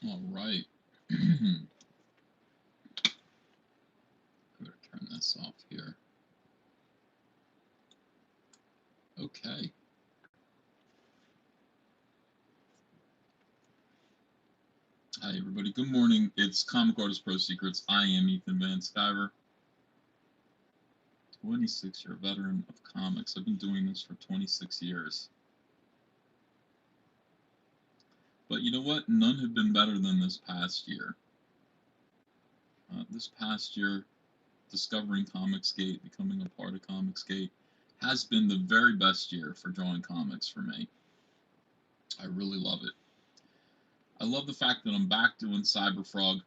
All right. Better turn this off here. Okay. Hi, everybody. Good morning. It's Comic Artist Pro Secrets. I am Ethan Van Sciver, 26-year veteran of comics. I've been doing this for 26 years. But you know what? None have been better than this past year. This past year, discovering Comicsgate, becoming a part of Comicsgate, has been the very best year for drawing comics for me. I really love it. I love the fact that I'm back doing Cyberfrog.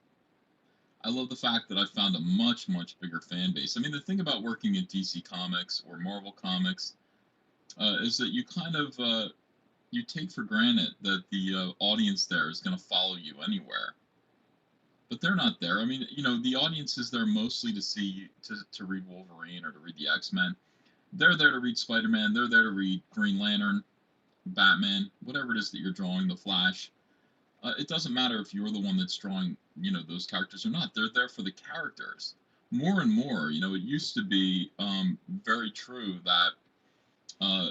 I love the fact that I found a much, much bigger fan base. I mean, the thing about working at DC Comics or Marvel Comics is that you kind of you take for granted that the audience there is going to follow you anywhere. But they're not there. I mean, you know, the audience is there mostly to see to read Wolverine or to read the X-Men. They're there to read Spider-Man. They're there to read Green Lantern, Batman, whatever it is that you're drawing, The Flash. It doesn't matter if you're the one that's drawing, you know, those characters or not. They're there for the characters. More and more, you know, it used to be very true that,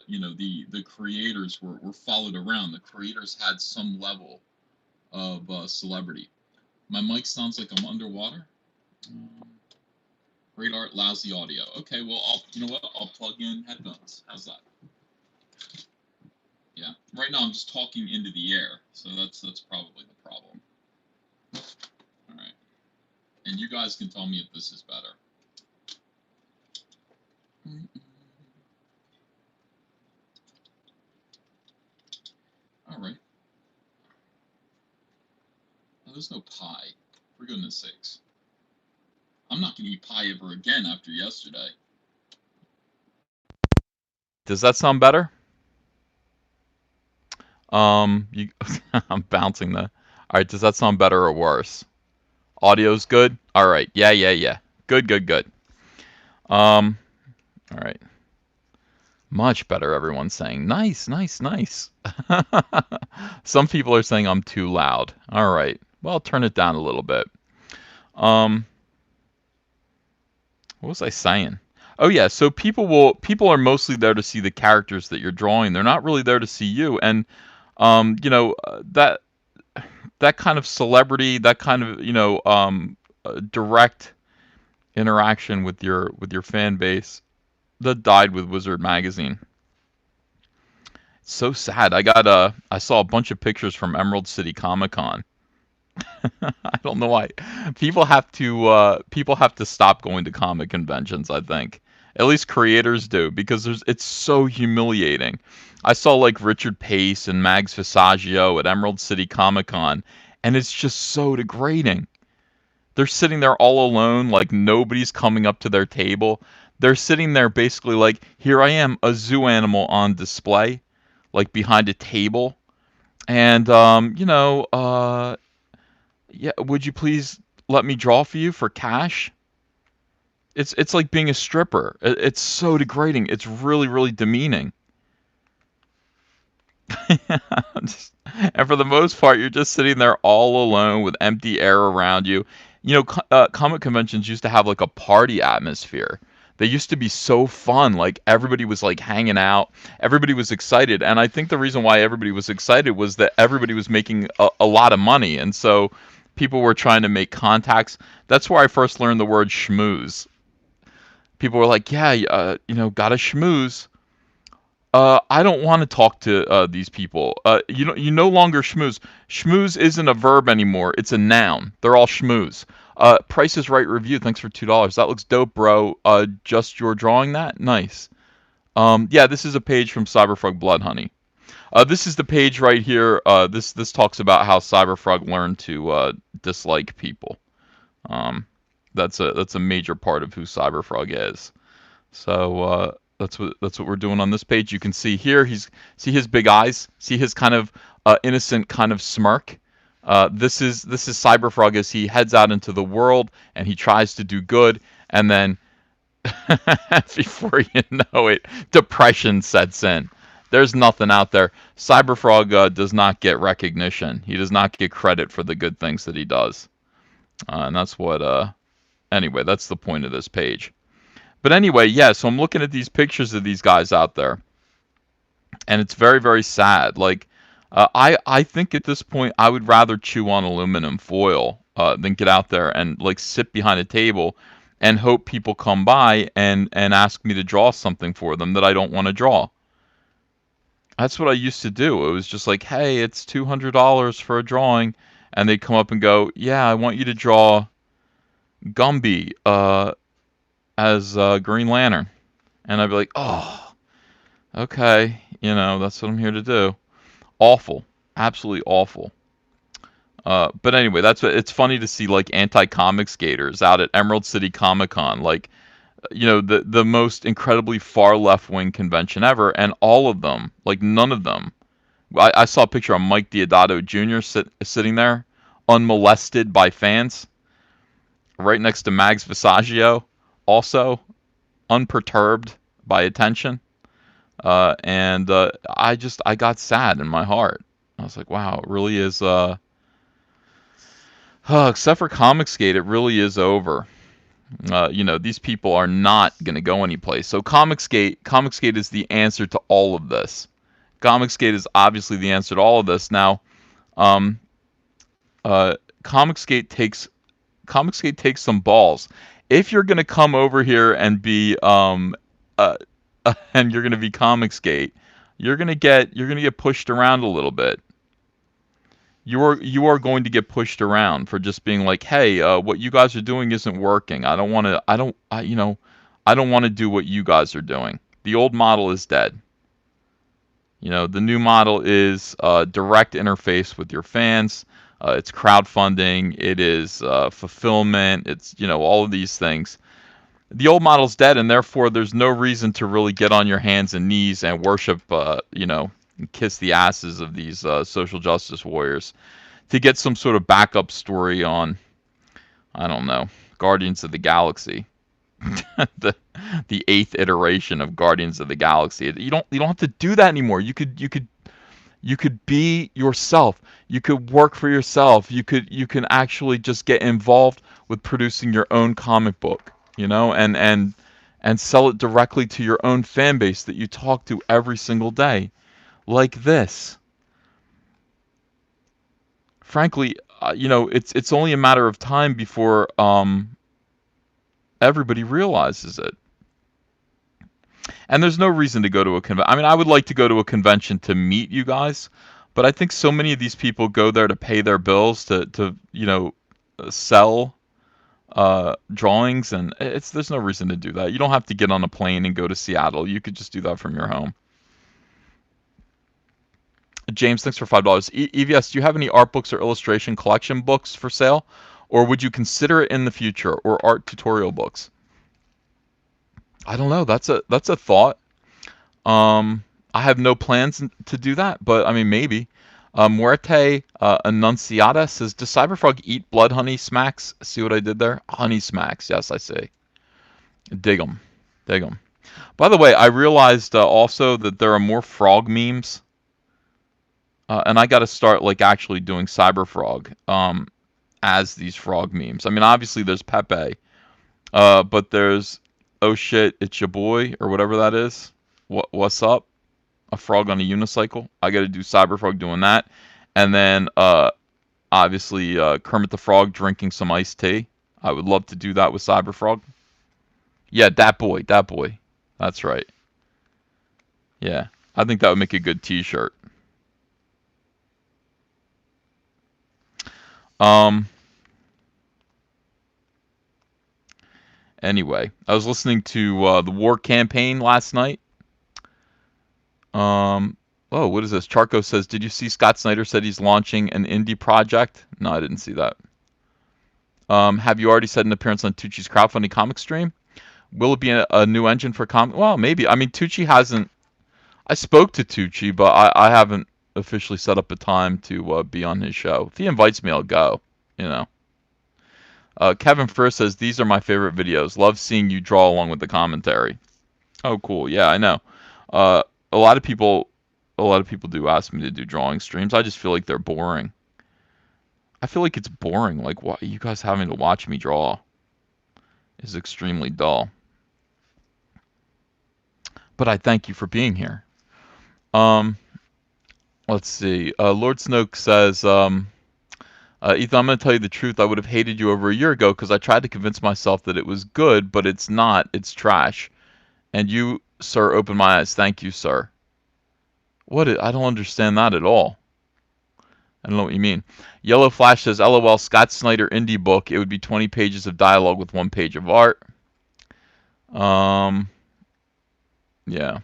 you know, the creators were followed around. The creators had some level of celebrity. My mic sounds like I'm underwater. Um, Great art, lousy audio. Okay, well, you know what? I'll plug in headphones. How's that? Yeah. Right now, I'm just talking into the air, so that's probably the problem. All right. And you guys can tell me if this is better. All right. Oh, there's no pie. For goodness sakes. I'm not going to eat pie ever again after yesterday. Does that sound better? You, I'm bouncing the. All right, does that sound better or worse? Audio's good. All right, yeah. Good, good, good. Um, all right, much better. Everyone's saying nice, nice, nice. Some people are saying I'm too loud. All right, well, turn it down a little bit. Um, what was I saying? Oh yeah, so people are mostly there to see the characters that you're drawing. They're not really there to see you, and you know that kind of celebrity, that kind of direct interaction with your fan base that died with Wizard Magazine. It's so sad. I saw a bunch of pictures from Emerald City Comic Con. I don't know why people have to stop going to comic conventions. I think at least creators do because it's so humiliating. I saw like Richard Pace and Mags Visaggio at Emerald City Comic Con, and it's just so degrading. They're sitting there all alone, like nobody's coming up to their table. They're sitting there basically like, here I am, a zoo animal on display, like behind a table. And yeah, would you please let me draw for you for cash? It's like being a stripper. It's so degrading. It's really, really demeaning. Just- and for the most part, you're just sitting there all alone with empty air around you. You know, comic conventions used to have like a party atmosphere. They used to be so fun. Like everybody was like hanging out, everybody was excited, and I think the reason why everybody was excited was that everybody was making a lot of money, and so people were trying to make contacts. That's where I first learned the word schmooze. People were like, "Yeah, got to schmooze." I don't want to talk to these people. You no longer schmooze. Schmooze isn't a verb anymore. It's a noun. They're all schmooze. Price is Right review. Thanks for $2. That looks dope, bro. Just your drawing that? Nice. Yeah, this is a page from Cyberfrog Blood Honey. This is the page right here. This talks about how Cyberfrog learned to dislike people. Um, that's a major part of who Cyberfrog is. So that's what we're doing on this page. You can see here see his big eyes, see his kind of innocent kind of smirk. This is Cyberfrog as he heads out into the world and he tries to do good, and then before you know it, depression sets in. There's nothing out there. Cyberfrog does not get recognition. He does not get credit for the good things that he does. And that's what, anyway, that's the point of this page. But anyway, yeah, so I'm looking at these pictures of these guys out there, and it's very, very sad. Like, I think at this point I would rather chew on aluminum foil than get out there and like sit behind a table and hope people come by and ask me to draw something for them that I don't want to draw. That's what I used to do. It was just like, hey, it's $200 for a drawing, and they'd come up and go, yeah, I want you to draw Gumby as Green Lantern, and I'd be like, oh, okay, that's what I'm here to do. Awful, absolutely awful. But anyway, it's funny to see like anti-comic skaters out at Emerald City Comic Con, like the most incredibly far left wing convention ever, and all of them, like none of them. I saw a picture of Mike Deodato Jr. Sitting there, unmolested by fans, right next to Mags Visaggio, also unperturbed by attention. And I got sad in my heart. I was like, wow, it really is. Except for Comicsgate, it really is over. These people are not going to go anyplace. So Comicsgate is the answer to all of this. Comicsgate is obviously the answer to all of this. Now, Comicsgate takes some balls. If you're going to come over here and be and you're going to be Comicsgate, you're going to get pushed around a little bit. You are going to get pushed around for just being like, hey, what you guys are doing isn't working. I don't want to do what you guys are doing. The old model is dead. The new model is direct interface with your fans. It's crowdfunding. It is fulfillment. It's all of these things. The old model's dead, and therefore there's no reason to really get on your hands and knees and worship, kiss the asses of these social justice warriors to get some sort of backup story on, I don't know, Guardians of the Galaxy, the 8th iteration of Guardians of the Galaxy. You don't have to do that anymore. You could be yourself. You could work for yourself. You can actually just get involved with producing your own comic book, and sell it directly to your own fan base that you talk to every single day. Like this. Frankly, it's only a matter of time before everybody realizes it. And there's no reason to go to a convention. I mean, I would like to go to a convention to meet you guys, but I think so many of these people go there to pay their bills, to sell drawings, and there's no reason to do that. You don't have to get on a plane and go to Seattle. You could just do that from your home. James, thanks for $5. EVS, do you have any art books or illustration collection books for sale, or would you consider it in the future, or art tutorial books? I don't know. That's a thought. I have no plans to do that, but I mean maybe. Muerte Annunciata says, does Cyberfrog eat blood honey smacks? See what I did there? Honey smacks. Yes, I see. Dig them. Dig them. By the way, I realized also that there are more frog memes. And I got to start like actually doing Cyberfrog as these frog memes. I mean, obviously there's Pepe, but there's oh shit, it's your boy or whatever that is. What's up? A frog on a unicycle. I got to do Cyberfrog doing that, and then obviously Kermit the Frog drinking some iced tea. I would love to do that with Cyberfrog. Yeah, that boy. That's right. Yeah, I think that would make a good T-shirt. Anyway, I was listening to the War Campaign last night. Oh, what is this? Charco says, did you see Scott Snyder said he's launching an indie project? No, I didn't see that. Have you already said an appearance on Tucci's crowdfunding comic stream? Will it be a new engine for comic? Well, maybe. I mean, Tucci hasn't... I spoke to Tucci, but I haven't officially set up a time to be on his show. If he invites me, I'll go, Kevin First says, these are my favorite videos. Love seeing you draw along with the commentary. Oh, cool. Yeah, I know. A lot of people a lot of people do ask me to do drawing streams. I just feel like they're boring. I feel like it's boring. Like, why you guys having to watch me draw is extremely dull. But I thank you for being here. Let's see. Lord Snoke says, Ethan, I'm going to tell you the truth. I would have hated you over a year ago because I tried to convince myself that it was good, but it's not. It's trash. And you, sir, opened my eyes. Thank you, sir. I don't understand that at all. I don't know what you mean. Yellow Flash says, LOL, Scott Snyder indie book. It would be 20 pages of dialogue with 1 page of art. Yeah.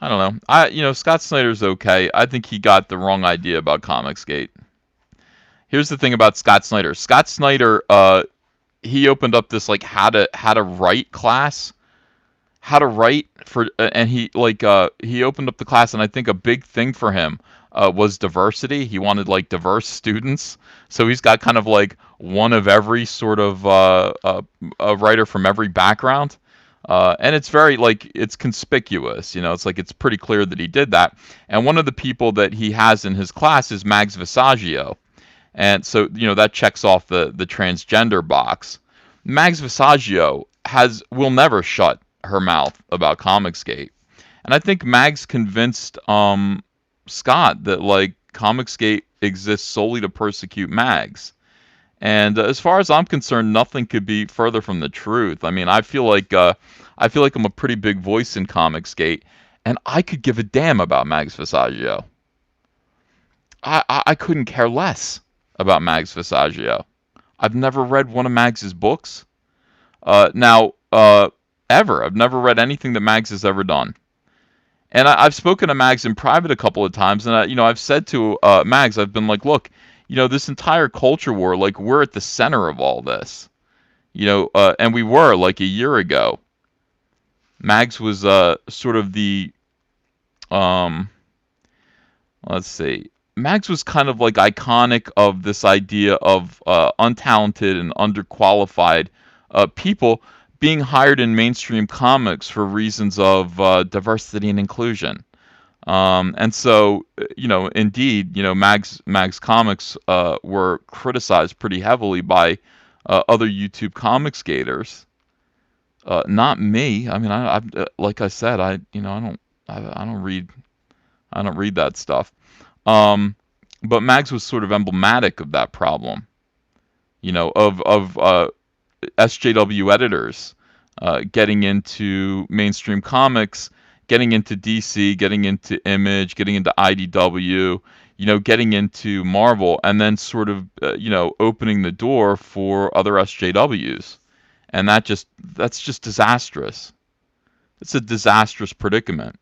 I don't know. Scott Snyder's okay. I think he got the wrong idea about Comicsgate. Here's the thing about Scott Snyder. Scott Snyder, he opened up this like how to write class, how to write for, and he opened up the class, and I think a big thing for him was diversity. He wanted like diverse students, so he's got kind of like one of every sort of a writer from every background. And it's very it's conspicuous, it's like it's pretty clear that he did that. And one of the people that he has in his class is Mags Visaggio. And so, that checks off the transgender box. Mags Visaggio will never shut her mouth about Comicsgate. And I think Mags convinced Scott that Comicsgate exists solely to persecute Mags. And as far as I'm concerned, nothing could be further from the truth. I mean, I feel like I'm a pretty big voice in Comicsgate, and I could give a damn about Mags Visaggio. I couldn't care less about Mags Visaggio. I've never read one of Mags's books. Ever. I've never read anything that Mags has ever done. And I've spoken to Mags in private a couple of times, and I've said to Mags, I've been like, look, this entire culture war, we're at the center of all this. And we were a year ago. Mags was sort of the let's see. Mags was kind of iconic of this idea of untalented and underqualified people being hired in mainstream comics for reasons of diversity and inclusion. And so, indeed, Mags Comics were criticized pretty heavily by other YouTube comics gators. Not me. I mean, I like I said, I don't read that stuff. But Mags was sort of emblematic of that problem. Of SJW editors getting into mainstream comics, getting into DC, getting into Image, getting into IDW, getting into Marvel, and then sort of opening the door for other SJWs. And that's just disastrous. It's a disastrous predicament.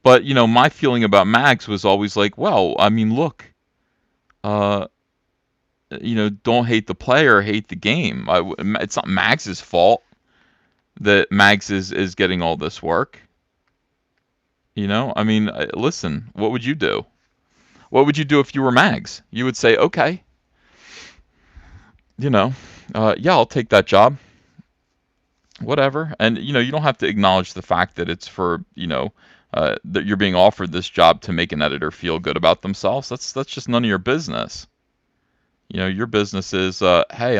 But, my feeling about Mags was always well, I mean, look, don't hate the player, hate the game. It's not Mags's fault that Mags is getting all this work. I mean, listen, what would you do? What would you do if you were Mags? You would say, okay, yeah, I'll take that job. Whatever. And, you don't have to acknowledge the fact that it's for, that you're being offered this job to make an editor feel good about themselves. That's just none of your business. Your business is, hey,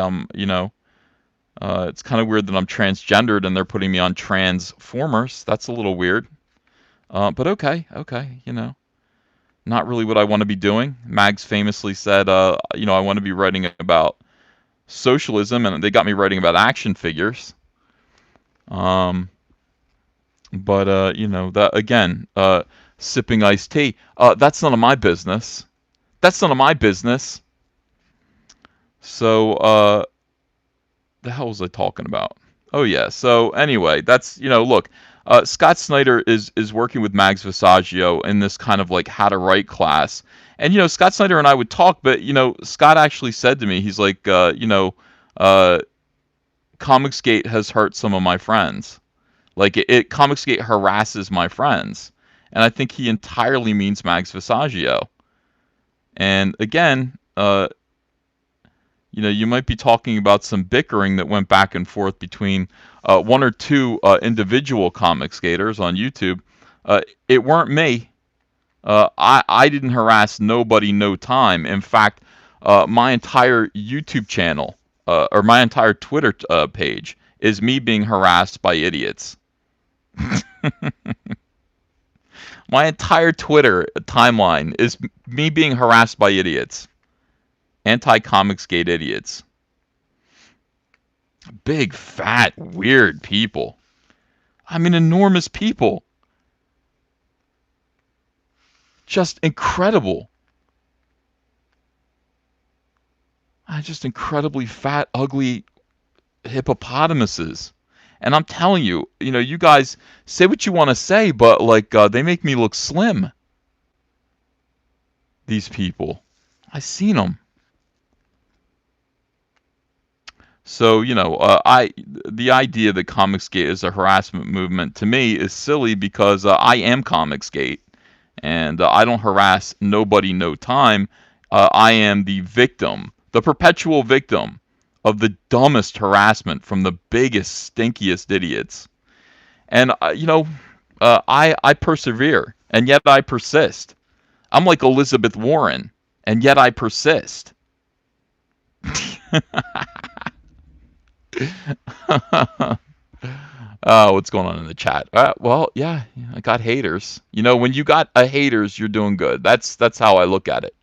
it's kind of weird that I'm transgendered and they're putting me on Transformers. That's a little weird. But okay, not really what I want to be doing. Mags famously said, I want to be writing about socialism, and they got me writing about action figures. But that again, sipping iced tea. That's none of my business. That's none of my business. So, the hell was I talking about? Oh yeah. So anyway, that's look. Scott Snyder is working with Mags Visaggio in this kind of how to write class. And Scott Snyder and I would talk, but Scott actually said to me, he's like, Comicsgate has hurt some of my friends. Comicsgate harasses my friends. And I think he entirely means Mags Visaggio. And again, You might be talking about some bickering that went back and forth between one or two individual comic skaters on YouTube. It weren't me. I didn't harass nobody, no time. In fact, my entire YouTube channel or my entire Twitter page is me being harassed by idiots. My entire Twitter timeline is me being harassed by idiots. Anti-Comicsgate idiots. Big, fat, weird people. I mean, enormous people. Just incredible. Just incredibly fat, ugly hippopotamuses. And I'm telling you, you guys say what you want to say, but like they make me look slim. These people. I've seen them. So, the idea that Comicsgate is a harassment movement to me is silly because I am Comicsgate and I don't harass nobody, no time. I am the victim, the perpetual victim of the dumbest harassment from the biggest, stinkiest idiots. And, I persevere and yet I persist. I'm like Elizabeth Warren and yet I persist. What's going on in the chat? Well, yeah, I got haters. When you got a haters, you're doing good. That's how I look at it.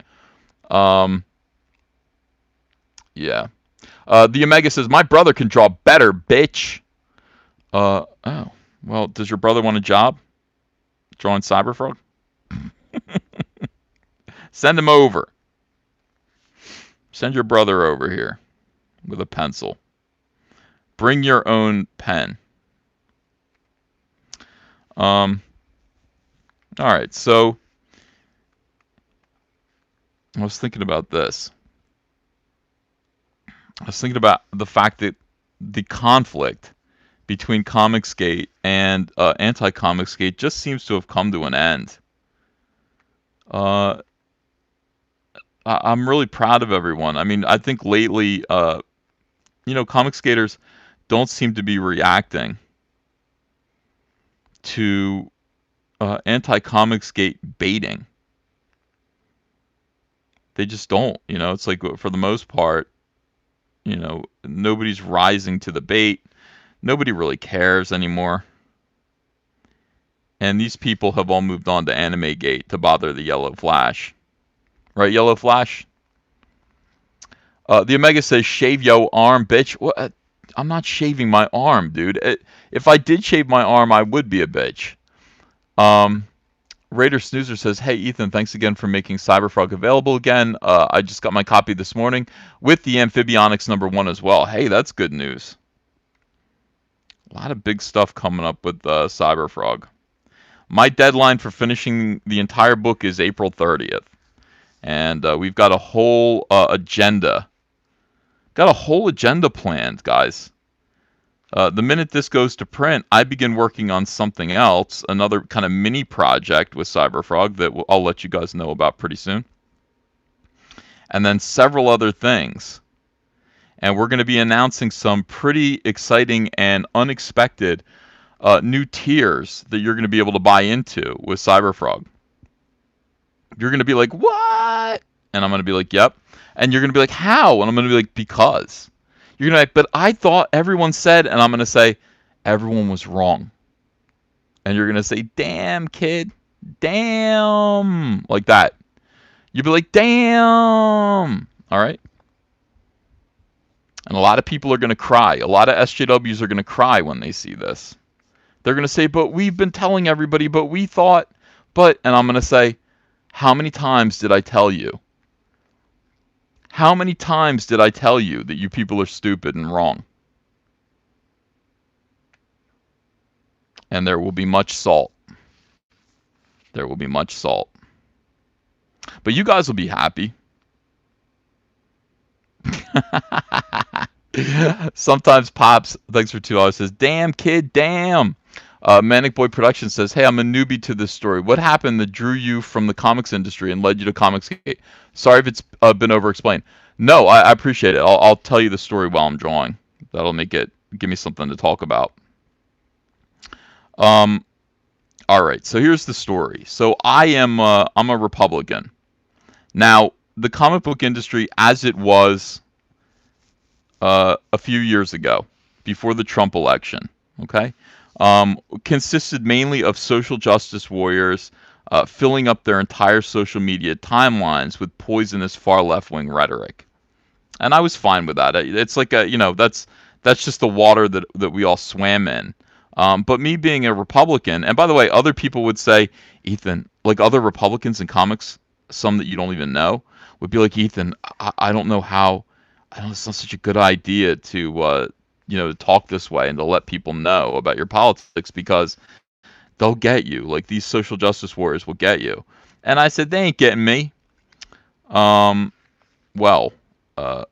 Yeah. The Omega says, my brother can draw better, bitch. Oh, well, does your brother want a job? Drawing Cyberfrog? Send him over. Send your brother over here with a pencil. Bring your own pen. All right, so I was thinking about this. I was thinking about the fact that the conflict between Comicsgate and Anti-Comicsgate just seems to have come to an end. I'm really proud of everyone. I mean, I think lately, Comicsgaters don't seem to be reacting to Anti-Comicsgate baiting. They just don't. It's like for the most part, nobody's rising to the bait. Nobody really cares anymore. And these people have all moved on to AnimeGate to bother the Yellow Flash. Right, Yellow Flash? The Omega says, shave yo arm, bitch. What? I'm not shaving my arm, dude. If I did shave my arm, I would be a bitch. Raider Snoozer says, hey, Ethan, thanks again for making Cyberfrog available again. I just got my copy this morning with the Amphibionics #1 as well. Hey, that's good news. A lot of big stuff coming up with Cyberfrog. My deadline for finishing the entire book is April 30th. And we've got a whole agenda. Got a whole agenda planned, guys. The minute this goes to print, I begin working on something else, another kind of mini project with Cyberfrog that I'll let you guys know about pretty soon. And then several other things. And we're going to be announcing some pretty exciting and unexpected new tiers that you're going to be able to buy into with Cyberfrog. You're going to be like, what? And I'm going to be like, yep. And you're going to be like, how? And I'm going to be like, because. You're going to be like, but I thought everyone said, and I'm going to say, everyone was wrong. And you're going to say, damn, kid. Damn. Like that. You'll be like, damn. All right? And a lot of people are going to cry. A lot of SJWs are going to cry when they see this. They're going to say, but we've been telling everybody, but we thought, but, and I'm going to say, how many times did I tell you? How many times did I tell you that you people are stupid and wrong? And there will be much salt. There will be much salt. But you guys will be happy. Sometimes Pops, thanks for $2, says, damn kid, damn. Manic Boy Production says, hey, I'm a newbie to this story. What happened that drew you from the comics industry and led you to Comicsgate? Sorry if it's been over-explained. No, I appreciate it. I'll tell you the story while I'm drawing. That'll give me something to talk about. Um, all right. So here's the story. So I'm a Republican. Now, the comic book industry, as it was a few years ago, before the Trump election, okay, consisted mainly of social justice warriors filling up their entire social media timelines with poisonous far left wing rhetoric. And I was fine with that. It's like that's just the water that we all swam in. But me being a Republican, and by the way, other people would say, Ethan, like other Republicans in comics, some that you don't even know, would be like, Ethan, I don't know how, I don't. It's not such a good idea to talk this way and to let people know about your politics because they'll get you. Like these social justice warriors will get you. And I said, they ain't getting me. Um, well, uh,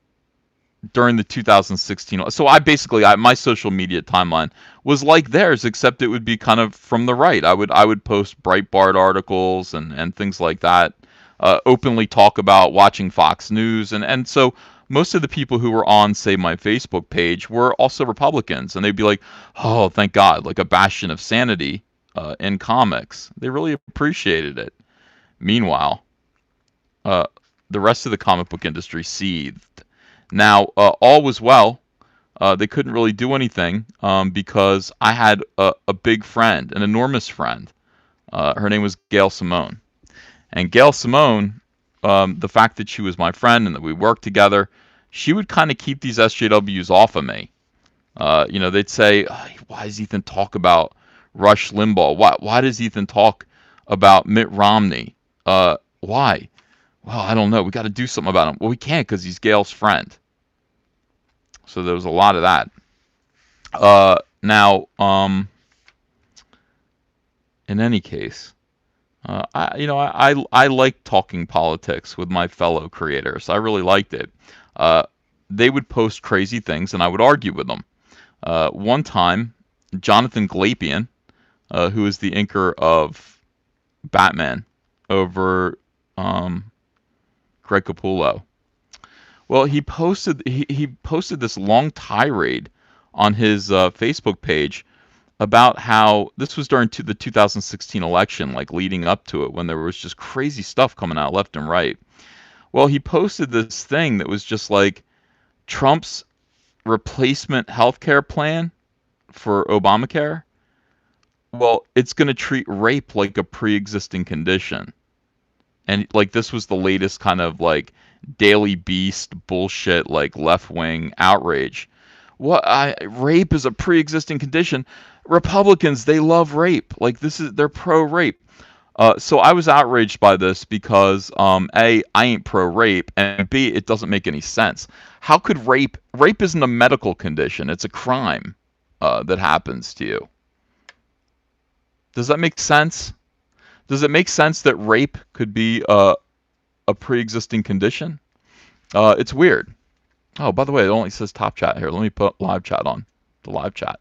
during the 2016. So my social media timeline was like theirs, except it would be kind of from the right. I would post Breitbart articles and things like that, openly talk about watching Fox News, and so most of the people who were on, say, my Facebook page were also Republicans, and they'd be like, "Oh, thank God!" Like a bastion of sanity in comics. They really appreciated it. Meanwhile, uh, the rest of the comic book industry seethed. Now, all was well. They couldn't really do anything because I had a big friend, an enormous friend. Her name was Gail Simone. And Gail Simone, the fact that she was my friend and that we worked together, she would kind of keep these SJWs off of me. They'd say, "Why does Ethan talk about Rush Limbaugh? Why does Ethan talk about Mitt Romney? Why? Well, I don't know. We got to do something about him." Well, we can't because he's Gail's friend. So there was a lot of that. Now, in any case, I like talking politics with my fellow creators. I really liked it. They would post crazy things, and I would argue with them. One time, Jonathan Glapion, who is the inker of Batman over Greg Capullo. Well, he posted this long tirade on his Facebook page about how this was during the 2016 election, like leading up to it, when there was just crazy stuff coming out left and right. Well, he posted this thing that was just like Trump's replacement healthcare plan for Obamacare. Well, it's going to treat rape like a pre-existing condition. And like this was the latest kind of like Daily Beast bullshit, like left-wing outrage. Rape is a pre-existing condition. Republicans, they love rape. Like they're pro-rape. So I was outraged by this because A, I ain't pro-rape, and B, it doesn't make any sense. How could rape isn't a medical condition, it's a crime that happens to you. Does that make sense? Does it make sense that rape could be a pre-existing condition? It's weird. Oh, by the way, it only says top chat here. Let me put live chat on. The live chat.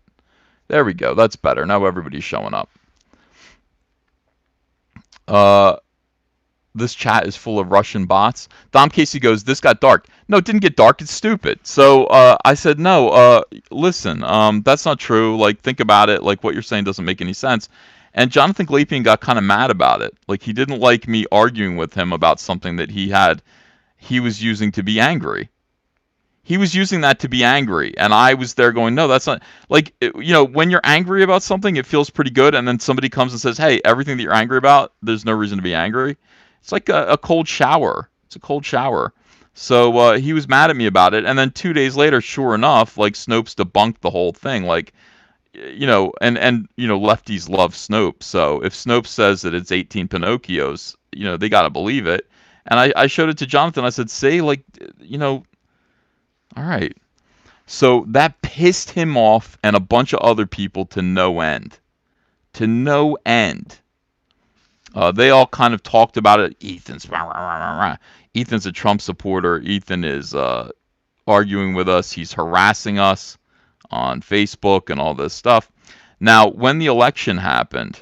There we go. That's better. Now everybody's showing up. This chat is full of Russian bots. Dom Casey goes, "This got dark." No, it didn't get dark. It's stupid. So I said, no, listen, that's not true. Like, think about it. Like, what you're saying doesn't make any sense. And Jonathan Glapion got kind of mad about it. Like, he didn't like me arguing with him about something that he was using to be angry. He was using that to be angry, and I was there going, no, that's not, like, when you're angry about something, it feels pretty good, and then somebody comes and says, hey, everything that you're angry about, there's no reason to be angry. It's like a cold shower. It's a cold shower. So he was mad at me about it, and then 2 days later, sure enough, like, Snopes debunked the whole thing, like, and lefties love Snopes, so if Snopes says that it's 18 Pinocchios, they gotta believe it. And I showed it to Jonathan. I said, say, like, all right. So that pissed him off and a bunch of other people to no end. To no end. They all kind of talked about it. Ethan's a Trump supporter. Ethan is arguing with us. He's harassing us on Facebook and all this stuff. Now, when the election happened,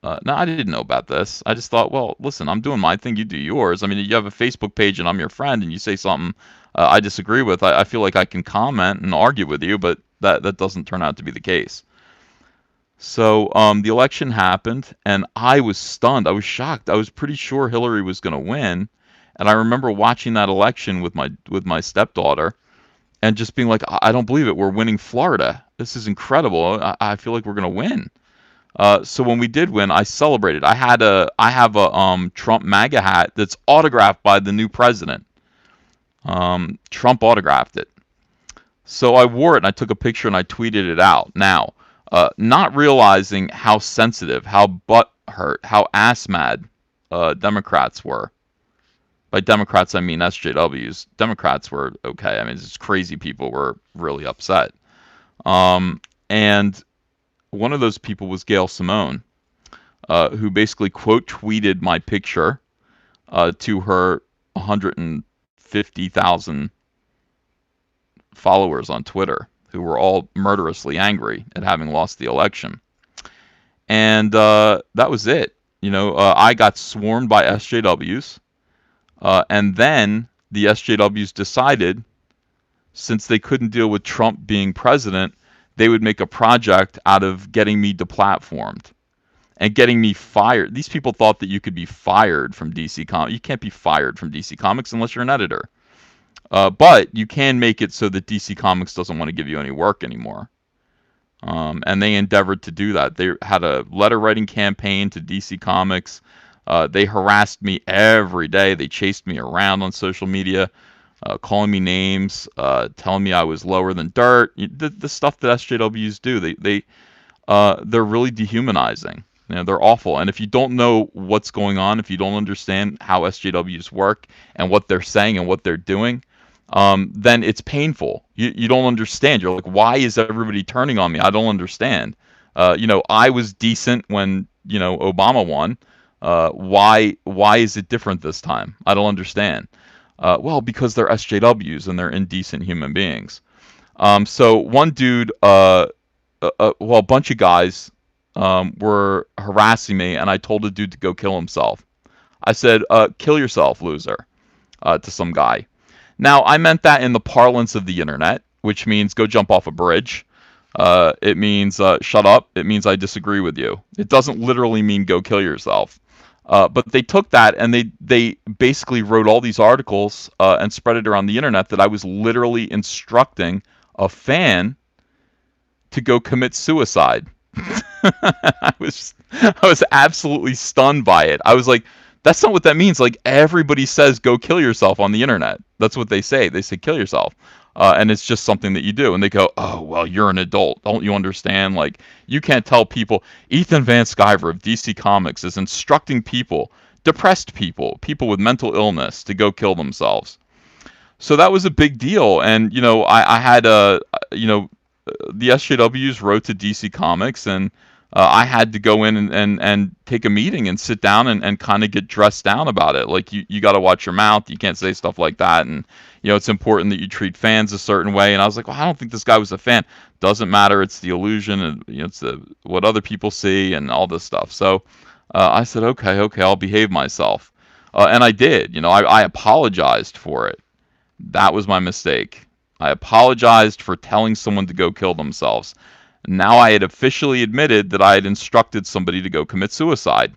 no, I didn't know about this. I just thought, well, listen, I'm doing my thing. You do yours. I mean, you have a Facebook page and I'm your friend and you say something I disagree with. I feel like I can comment and argue with you, but that doesn't turn out to be the case. So the election happened, and I was stunned. I was shocked. I was pretty sure Hillary was going to win, and I remember watching that election with my stepdaughter, and just being like, I don't believe it. We're winning Florida. This is incredible. I feel like we're going to win. So when we did win, I celebrated. I have a Trump MAGA hat that's autographed by the new president. Trump autographed it. So I wore it and I took a picture and I tweeted it out. Now, not realizing how sensitive, how butthurt, how ass mad Democrats were. By Democrats, I mean SJWs. Democrats were okay. I mean, it's crazy people were really upset. And one of those people was Gail Simone, who basically quote tweeted my picture to her 150,000 followers on Twitter, who were all murderously angry at having lost the election. And that was it. I got swarmed by SJWs, and then the SJWs decided, since they couldn't deal with Trump being president, they would make a project out of getting me deplatformed and getting me fired. These people thought that you could be fired from DC Comics. You can't be fired from DC Comics unless you're an editor. But you can make it so that DC Comics doesn't want to give you any work anymore. And they endeavored to do that. They had a letter writing campaign to DC Comics. They harassed me every day. They chased me around on social media, calling me names, telling me I was lower than dirt. The stuff that SJWs do. They're really dehumanizing. They're awful. And if you don't know what's going on, if you don't understand how SJWs work and what they're saying and what they're doing, then it's painful. You don't understand. You're like, why is everybody turning on me? I don't understand. I was decent when, Obama won. Why is it different this time? I don't understand. Well, because they're SJWs and they're indecent human beings. So one dude, a bunch of guys were harassing me, and I told a dude to go kill himself. I said, kill yourself, loser, to some guy. Now, I meant that in the parlance of the internet, which means go jump off a bridge. It means shut up. It means I disagree with you. It doesn't literally mean go kill yourself. But they took that and they basically wrote all these articles and spread it around the internet that I was literally instructing a fan to go commit suicide. I was absolutely stunned by it. I was like, that's not what that means. Like, everybody says go kill yourself on the internet. That's what they say. They say kill yourself. And it's just something that you do. And they go, oh, well, you're an adult. Don't you understand? Like, you can't tell people. Ethan Van Sciver of DC Comics is instructing people, depressed people, people with mental illness, to go kill themselves. So that was a big deal. And, I had, the SJWs wrote to DC Comics, and I had to go in and take a meeting and sit down and kind of get dressed down about it. Like, you got to watch your mouth. You can't say stuff like that. And, it's important that you treat fans a certain way. And I was like, well, I don't think this guy was a fan. Doesn't matter. It's the illusion, and it's what other people see and all this stuff. So I said, okay, I'll behave myself. And I did. I apologized for it. That was my mistake. I apologized for telling someone to go kill themselves. Now I had officially admitted that I had instructed somebody to go commit suicide.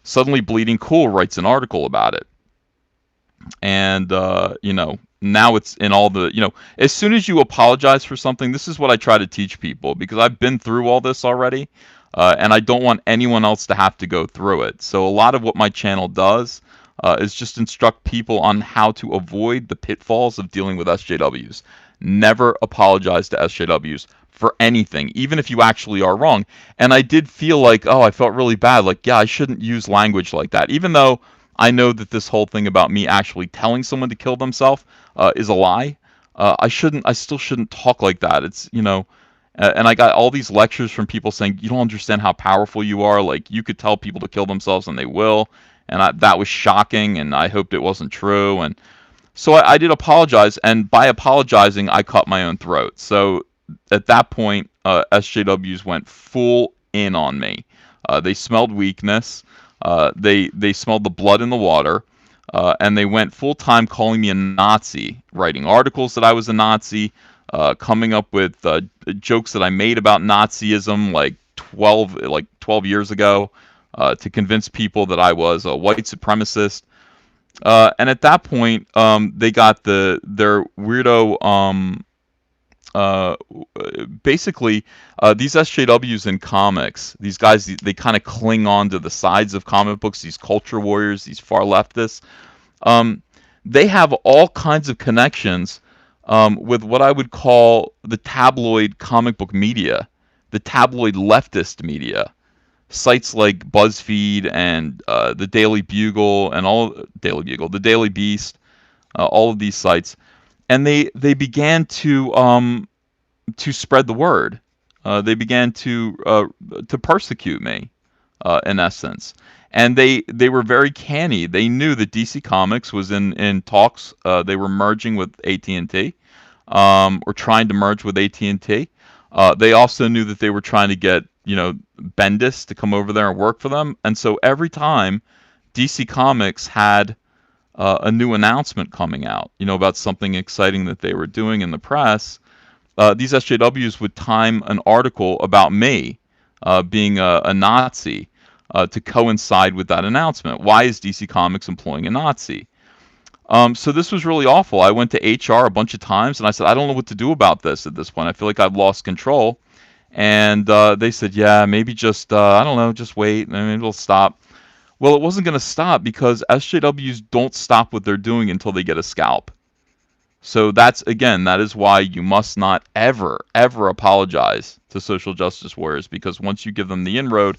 Suddenly Bleeding Cool writes an article about it. And, now it's in all the, as soon as you apologize for something, this is what I try to teach people, because I've been through all this already, and I don't want anyone else to have to go through it. So a lot of what my channel does is just instruct people on how to avoid the pitfalls of dealing with SJWs. Never apologize to SJWs for anything, even if you actually are wrong. And I did feel like, I felt really bad. Like, yeah, I shouldn't use language like that, even though I know that this whole thing about me actually telling someone to kill themselves is a lie. I still shouldn't talk like that. It's, and I got all these lectures from people saying, you don't understand how powerful you are. Like, you could tell people to kill themselves and they will. And that was shocking, and I hoped it wasn't true. And so I did apologize, and by apologizing, I cut my own throat. So at that point, SJWs went full in on me. They smelled weakness. They smelled the blood in the water. and they went full time calling me a Nazi, writing articles that I was a Nazi, coming up with jokes that I made about Nazism like 12 years ago, to convince people that I was a white supremacist. And at that point, they got their weirdo. Uh, Basically, these SJWs in comics, these guys, they kind of cling on to the sides of comic books. These culture warriors, these far leftists. Um, they have all kinds of connections with what I would call the tabloid comic book media, the tabloid leftist media. Sites like BuzzFeed and the Daily Bugle and the Daily Beast, all of these sites, and they began to spread the word. They began to persecute me, in essence, and they were very canny. They knew that DC Comics was in talks. They were merging with AT&T, or trying to merge with AT&T. They also knew that they were trying to get Bendis to come over there and work for them. And so every time DC Comics had a new announcement coming out, about something exciting that they were doing in the press, these SJWs would time an article about me being a Nazi to coincide with that announcement. Why is DC Comics employing a Nazi? So this was really awful. I went to HR a bunch of times and I said, I don't know what to do about this at this point. I feel like I've lost control. And they said, yeah, maybe just, I don't know, just wait. Maybe it'll stop. Well, it wasn't going to stop because SJWs don't stop what they're doing until they get a scalp. So that is why you must not ever, ever apologize to social justice warriors, because once you give them the inroad,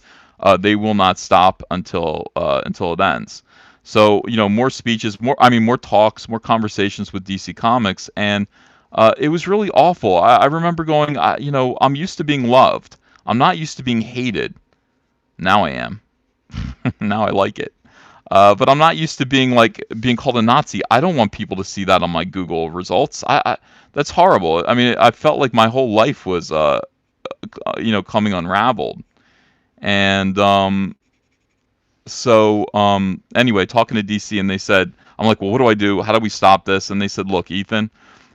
they will not stop until it ends. So more speeches, more talks, more conversations with DC Comics, and it was really awful. I remember going, I'm used to being loved. I'm not used to being hated. Now I am. Now I like it. But I'm not used to being called a Nazi. I don't want people to see that on my Google results. That's horrible. I mean, I felt like my whole life was coming unraveled. And anyway, talking to DC, and they said, I'm like, well, what do I do? How do we stop this? And they said, look, Ethan,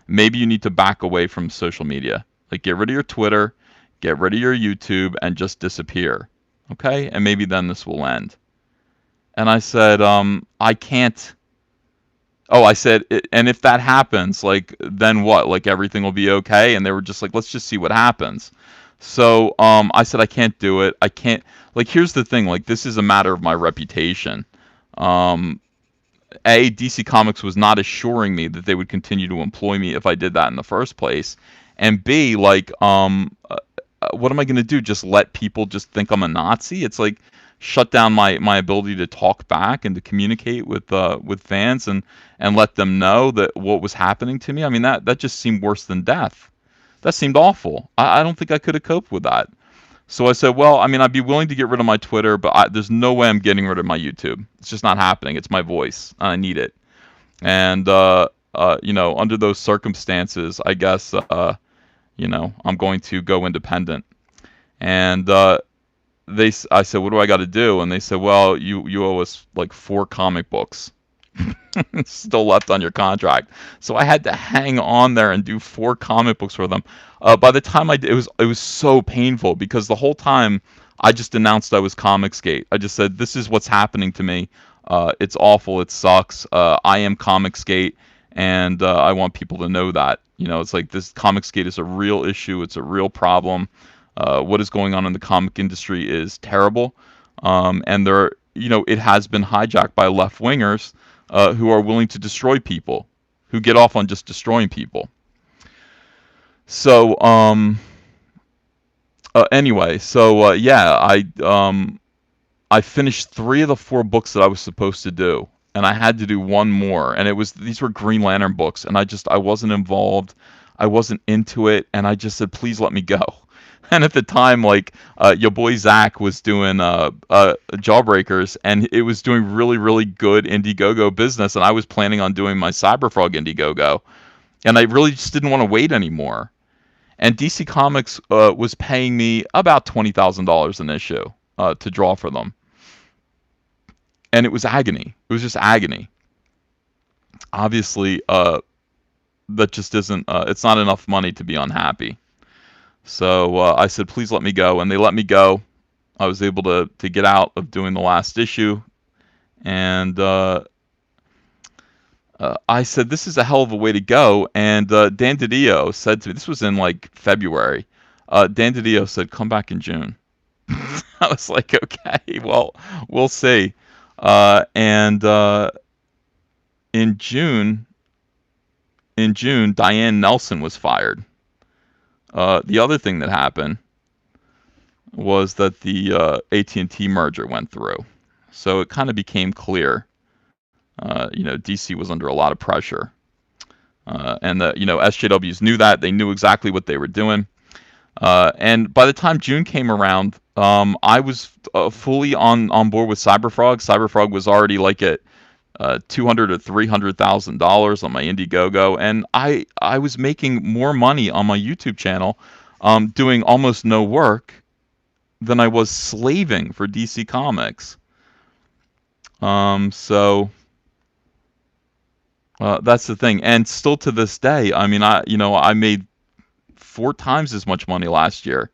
maybe you need to back away from social media. Like, get rid of your Twitter, get rid of your YouTube, and just disappear. Okay? And maybe then this will end. And I said, I can't. Oh, I said, and if that happens, like, then what? Like, everything will be okay? And they were just like, let's just see what happens. So I said, I can't do it. I can't. Like, here's the thing. Like, this is a matter of my reputation. DC Comics was not assuring me that they would continue to employ me if I did that in the first place. And B, like, what am I going to do? Just let people just think I'm a Nazi? It's like, shut down my ability to talk back and to communicate with fans and let them know that what was happening to me. I mean, that just seemed worse than death. That seemed awful. I don't think I could have coped with that. So I said, well, I mean, I'd be willing to get rid of my Twitter, but there's no way I'm getting rid of my YouTube. It's just not happening. It's my voice. I need it. And under those circumstances, I guess I'm going to go independent. And I said, what do I got to do? And they said, well, you owe us like 4 comic books still left on your contract. So I had to hang on there and do 4 comic books for them. By the time I did, it was so painful because the whole time I just announced I was Comicsgate. I just said, this is what's happening to me. It's awful. It sucks. I am Comicsgate, and I want people to know that. It's like this Comicsgate is a real issue. It's a real problem. What is going on in the comic industry is terrible, and it has been hijacked by left-wingers who are willing to destroy people, who get off on just destroying people. So anyway, I finished 3 of the 4 books that I was supposed to do, and I had to do 1 more, and these were Green Lantern books, and I wasn't involved, I wasn't into it, and I just said, please let me go. And at the time, like, your boy Zach was doing Jawbreakers, and it was doing really, really good Indiegogo business, and I was planning on doing my Cyberfrog Indiegogo, and I really just didn't want to wait anymore. And DC Comics was paying me about $20,000 an issue to draw for them, and it was agony. It was just agony. obviously, that just isn't. It's not enough money to be unhappy. So I said, please let me go, and they let me go. I was able to get out of doing the last issue, and I said, this is a hell of a way to go. And Dan DiDio said to me, this was in like February. Dan DiDio said, come back in June. I was like, okay, well, we'll see. And in June, Diane Nelson was fired. The other thing that happened was that the AT&T merger went through, so it kind of became clear, DC was under a lot of pressure, and the SJWs knew that. They knew exactly what they were doing, and by the time June came around, I was fully on board with Cyberfrog. Cyberfrog was already like at $200,000 or $300,000 on my Indiegogo, and I was making more money on my YouTube channel, doing almost no work, than I was slaving for DC Comics. So that's the thing, and still to this day, I mean, I made 4 times as much money last year,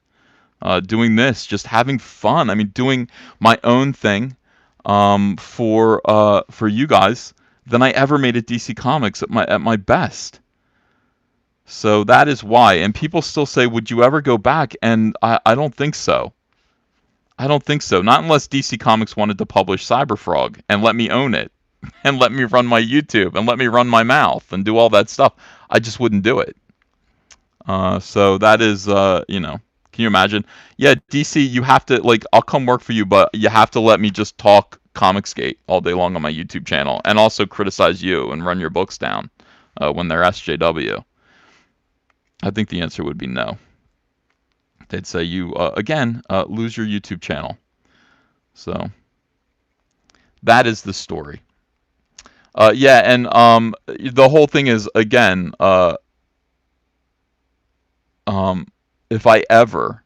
doing this, just having fun. I mean, doing my own thing, for you guys, than I ever made at DC Comics at my best. So that is why. And people still say, would you ever go back? And I don't think so. I don't think so. Not unless DC Comics wanted to publish Cyberfrog and let me own it, and let me run my YouTube, and let me run my mouth and do all that stuff. I just wouldn't do it. So that is, can you imagine? Yeah, DC, you have to, like, I'll come work for you, but you have to let me just talk Comicsgate all day long on my YouTube channel, and also criticize you and run your books down when they're SJW. I think the answer would be no. They'd say you, again, lose your YouTube channel. So that is the story. Yeah, and the whole thing is, again, if I ever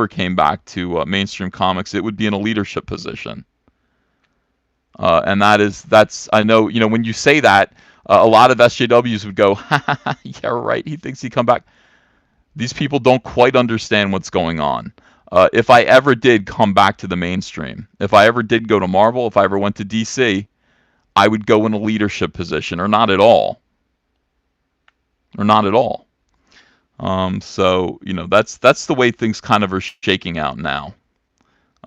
came back to mainstream comics, it would be in a leadership position. And that's I know, when you say that, a lot of SJWs would go, yeah, right, he thinks he'd come back. These people don't quite understand what's going on. If I ever did come back to the mainstream, if I ever did go to Marvel, if I ever went to DC, I would go in a leadership position, or not at all. Or not at all. So, that's the way things kind of are shaking out now.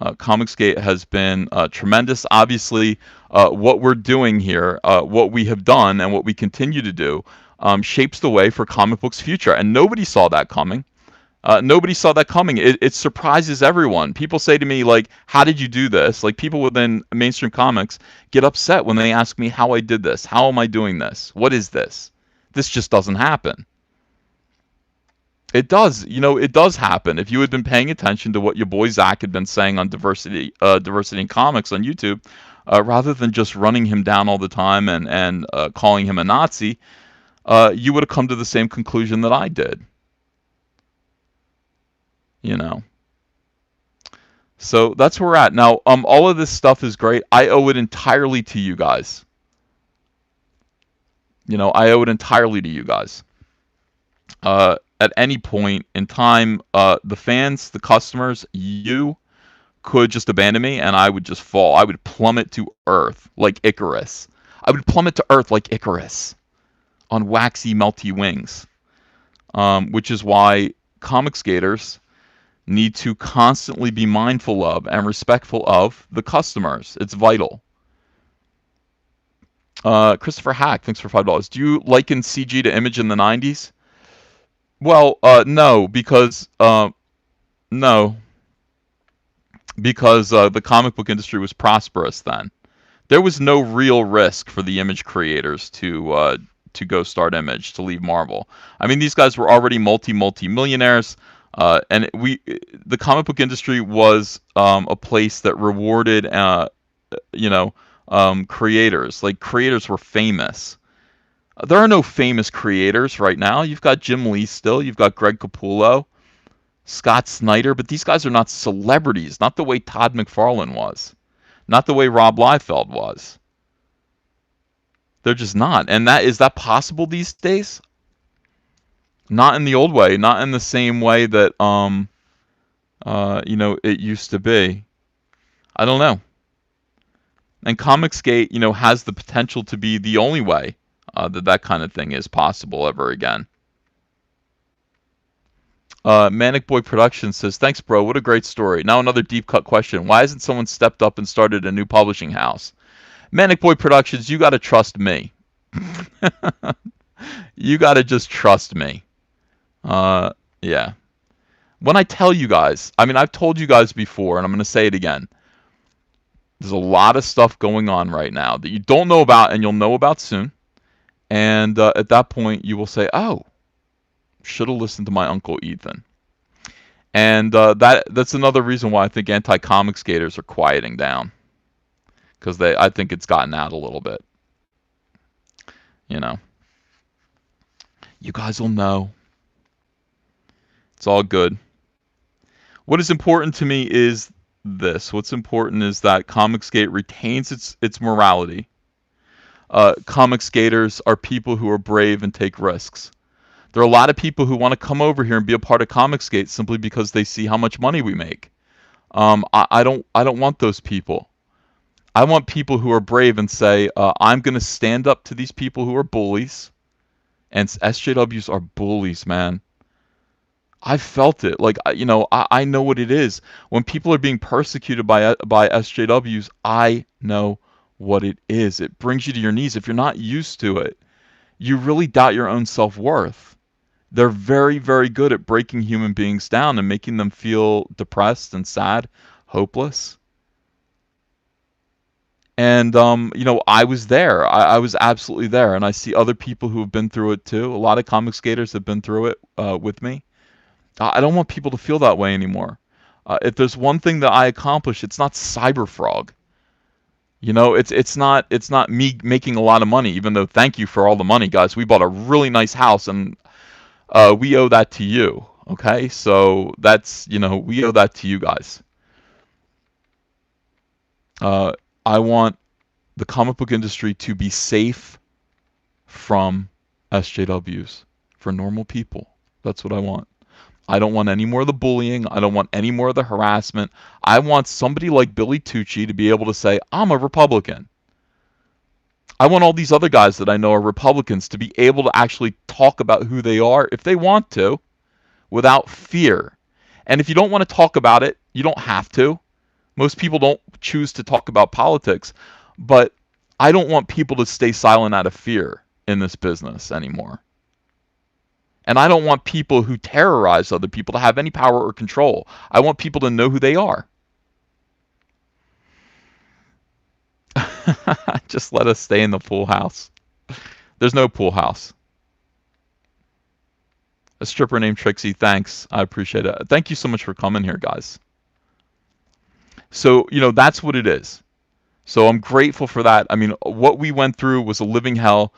Comicsgate has been tremendous. Obviously, what we're doing here, what we have done, and what we continue to do, shapes the way for comic books' future. And nobody saw that coming. Nobody saw that coming. It surprises everyone. People say to me, like, how did you do this? Like, people within mainstream comics get upset when they ask me how I did this. How am I doing this? What is this? This just doesn't happen. It does. It does happen. If you had been paying attention to what your boy Zach had been saying on diversity in comics on YouTube, rather than just running him down all the time and calling him a Nazi, you would have come to the same conclusion that I did. So that's where we're at now. All of this stuff is great. I owe it entirely to you guys. I owe it entirely to you guys. At any point in time, the fans, the customers, you could just abandon me, and I would just fall. I would plummet to earth like Icarus. I would plummet to earth like Icarus on waxy, melty wings. Which is why Comicsgaters need to constantly be mindful of and respectful of the customers. It's vital. Christopher Hack, thanks for $5. Do you liken CG to Image in the 90s? Well, no, because the comic book industry was prosperous then. There was no real risk for the Image creators to go start Image, to leave Marvel. I mean, these guys were already multi-millionaires, and the comic book industry was a place that rewarded, creators. Like, creators were famous. There are no famous creators right now. You've got Jim Lee still. You've got Greg Capullo, Scott Snyder, but these guys are not celebrities. Not the way Todd McFarlane was. Not the way Rob Liefeld was. They're just not. And is that possible these days? Not in the old way, not in the same way that it used to be. I don't know. And Comicsgate, has the potential to be the only way that kind of thing is possible ever again. Manic Boy Productions says, "Thanks, bro. What a great story." Now another deep cut question: why hasn't someone stepped up and started a new publishing house? Manic Boy Productions, you got to trust me. You got to just trust me. Yeah. When I tell you guys, I've told you guys before, and I'm going to say it again. There's a lot of stuff going on right now that you don't know about, and you'll know about soon. And at that point, you will say, "Oh, should have listened to my Uncle Ethan." And that's another reason why I think anti-comic skaters are quieting down, because I think it's gotten out a little bit. You guys will know. It's all good. What is important to me is this. What's important is that Comicsgate retains its morality. Comic skaters are people who are brave and take risks. There are a lot of people who want to come over here and be a part of Comicsgate simply because they see how much money we make. I don't want those people. I want people who are brave and say, I'm going to stand up to these people who are bullies. And SJWs are bullies, man. I felt it. Like, I know what it is. When people are being persecuted by SJWs, I know what it is. It brings you to your knees. If you're not used to it, you really doubt your own self-worth. They're very, very good at breaking human beings down and making them feel depressed and sad, hopeless. And, I was there. I was absolutely there. And I see other people who have been through it too. A lot of comic skaters have been through it with me. I don't want people to feel that way anymore. If there's one thing that I accomplish, it's not Cyberfrog. It's not me making a lot of money, even though thank you for all the money, guys. We bought a really nice house, and we owe that to you. Okay, so that's we owe that to you guys. I want the comic book industry to be safe from SJWs for normal people. That's what I want. I don't want any more of the bullying. I don't want any more of the harassment. I want somebody like Billy Tucci to be able to say, I'm a Republican. I want all these other guys that I know are Republicans to be able to actually talk about who they are if they want to, without fear. And if you don't want to talk about it, you don't have to. Most people don't choose to talk about politics. But I don't want people to stay silent out of fear in this business anymore. And I don't want people who terrorize other people to have any power or control. I want people to know who they are. Just let us stay in the pool house. There's no pool house. A stripper named Trixie, thanks. I appreciate it. Thank you so much for coming here, guys. So, that's what it is. So I'm grateful for that. What we went through was a living hell.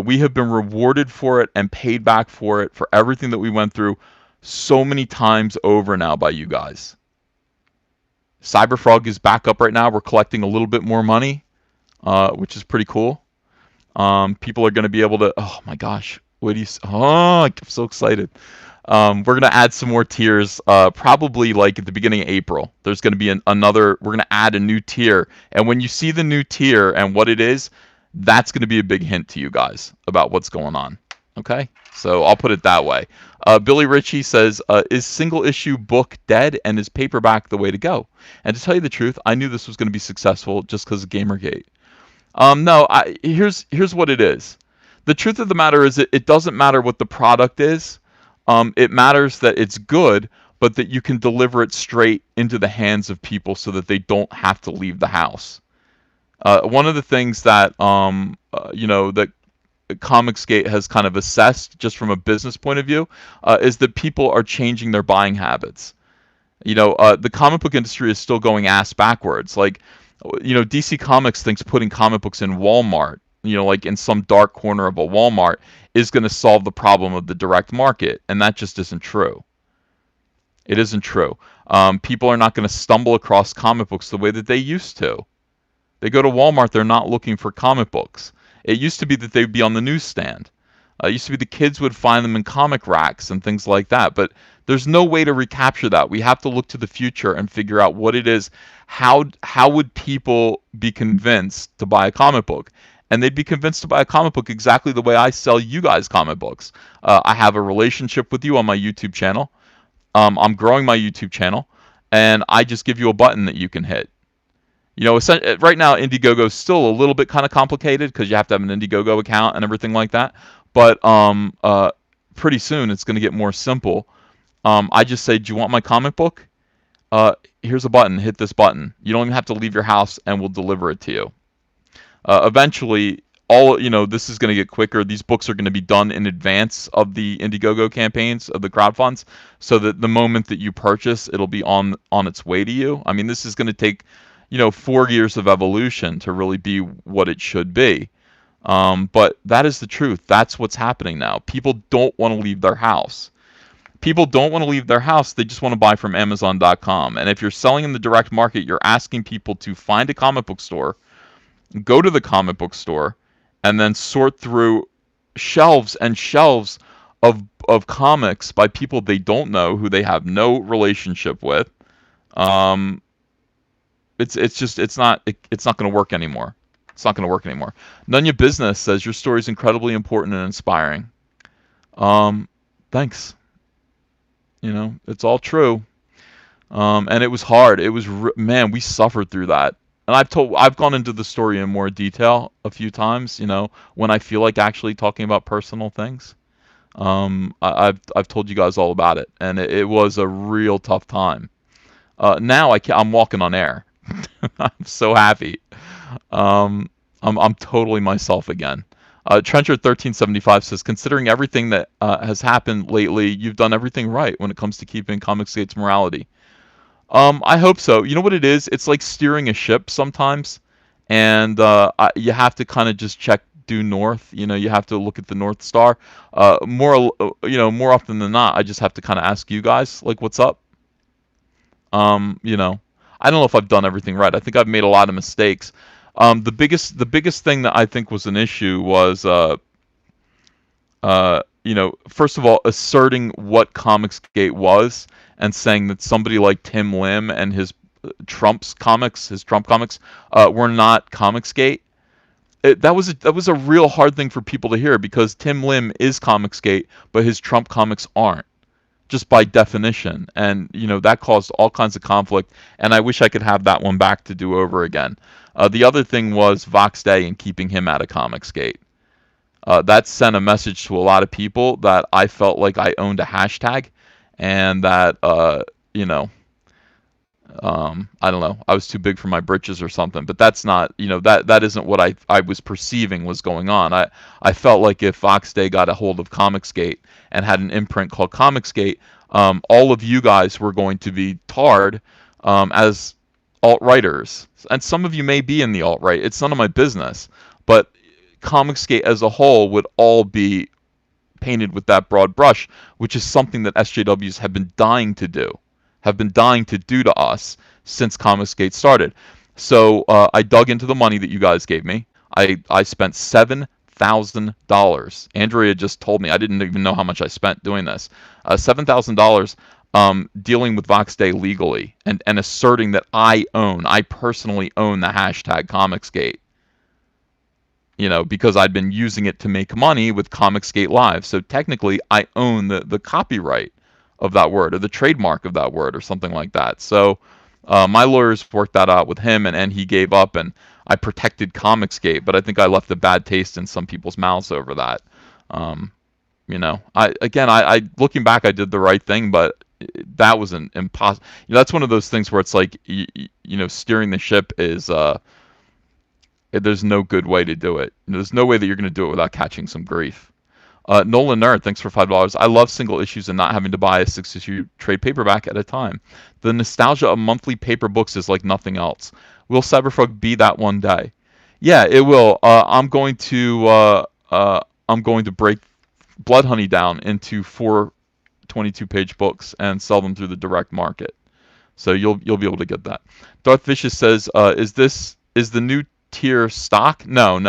We have been rewarded for it and paid back for it, for everything that we went through so many times over now by you guys. Cyberfrog is back up right now. We're collecting a little bit more money, which is pretty cool. People are going to be able to, oh my gosh, I'm so excited. We're going to add some more tiers, probably like at the beginning of April. There's going to be we're going to add a new tier. And when you see the new tier and what it is, that's going to be a big hint to you guys about what's going on. Okay? So I'll put it that way. Billy Ritchie says, is single issue book dead and is paperback the way to go? And to tell you the truth, I knew this was going to be successful just because of Gamergate. No, here's what it is. The truth of the matter is it doesn't matter what the product is. It matters that it's good, but that you can deliver it straight into the hands of people so that they don't have to leave the house. One of the things that that Comicsgate has kind of assessed, just from a business point of view, is that people are changing their buying habits. The comic book industry is still going ass backwards. Like, DC Comics thinks putting comic books in Walmart, like in some dark corner of a Walmart, is going to solve the problem of the direct market, and that just isn't true. It isn't true. People are not going to stumble across comic books the way that they used to. They go to Walmart, they're not looking for comic books. It used to be that they'd be on the newsstand. It used to be the kids would find them in comic racks and things like that. But there's no way to recapture that. We have to look to the future and figure out what it is. How would people be convinced to buy a comic book? And they'd be convinced to buy a comic book exactly the way I sell you guys comic books. I have a relationship with you on my YouTube channel. I'm growing my YouTube channel, and I just give you a button that you can hit. You know, right now Indiegogo is still a little bit kind of complicated because you have to have an Indiegogo account and everything like that. But pretty soon it's going to get more simple. I just say, do you want my comic book? Here's a button. Hit this button. You don't even have to leave your house, and we'll deliver it to you. Eventually, this is going to get quicker. These books are going to be done in advance of the Indiegogo campaigns, of the crowdfunds, so that the moment that you purchase, it'll be on its way to you. I mean, this is going to take, 4 years of evolution to really be what it should be. But that is the truth. That's what's happening now. People don't want to leave their house. People don't want to leave their house. They just want to buy from Amazon.com. And if you're selling in the direct market, you're asking people to find a comic book store, go to the comic book store, and then sort through shelves and shelves of comics by people they don't know, who they have no relationship with. It's not going to work anymore. It's not going to work anymore. Nunya Business says your story is incredibly important and inspiring. Thanks. It's all true. And it was hard. It was man, we suffered through that. And I've gone into the story in more detail a few times, when I feel like actually talking about personal things. I've told you guys all about it, and it was a real tough time. Now I'm walking on air. I'm so happy. I'm totally myself again. Trencher1375 says, considering everything that has happened lately, you've done everything right when it comes to keeping Comicsgate's morality. I hope so. You know what it is? It's like steering a ship sometimes, and you have to kind of just check due north. You have to look at the North Star. More often than not, I just have to kind of ask you guys, like, what's up? I don't know if I've done everything right. I think I've made a lot of mistakes. The biggest thing that I think was an issue was, first of all, asserting what Comicsgate was and saying that somebody like Tim Lim and his Trump comics, were not Comicsgate. That was a real hard thing for people to hear, because Tim Lim is Comicsgate, but his Trump comics aren't, just by definition. And that caused all kinds of conflict, and I wish I could have that one back to do over again. The other thing was Vox Day and keeping him out of Comicsgate. That sent a message to a lot of people that I felt like I owned a hashtag, and that I don't know, I was too big for my britches or something. But that's not, that isn't what I was perceiving was going on. I felt like if Vox Day got a hold of Comicsgate and had an imprint called Comicsgate, all of you guys were going to be tarred as alt-righters. And some of you may be in the alt-right. It's none of my business. But Comicsgate as a whole would all be painted with that broad brush, which is something that SJWs have been dying to do to us since Comicsgate started. So I dug into the money that you guys gave me. I spent $7,000. Andrea just told me. I didn't even know how much I spent doing this. $7,000 dealing with Vox Day legally and asserting that I personally own the hashtag Comicsgate. Because I'd been using it to make money with Comicsgate Live. So technically, I own the copyright of that word, or the trademark of that word, or something like that. So my lawyers worked that out with him, and he gave up, and I protected Comicsgate, but I think I left a bad taste in some people's mouths over that. I looking back, I did the right thing, but that was an impossible. That's one of those things where it's like, steering the ship is there's no good way to do it. There's no way that you're going to do it without catching some grief. Nolan Nerd, thanks for $5. I love single issues and not having to buy a 6-issue trade paperback at a time. The nostalgia of monthly paper books is like nothing else. Will Cyberfrog be that one day? Yeah, it will. I'm going to break Bloodhoney down into 4 22-page books and sell them through the direct market. So you'll be able to get that. Darth Vicious says, is the new tier stock? No.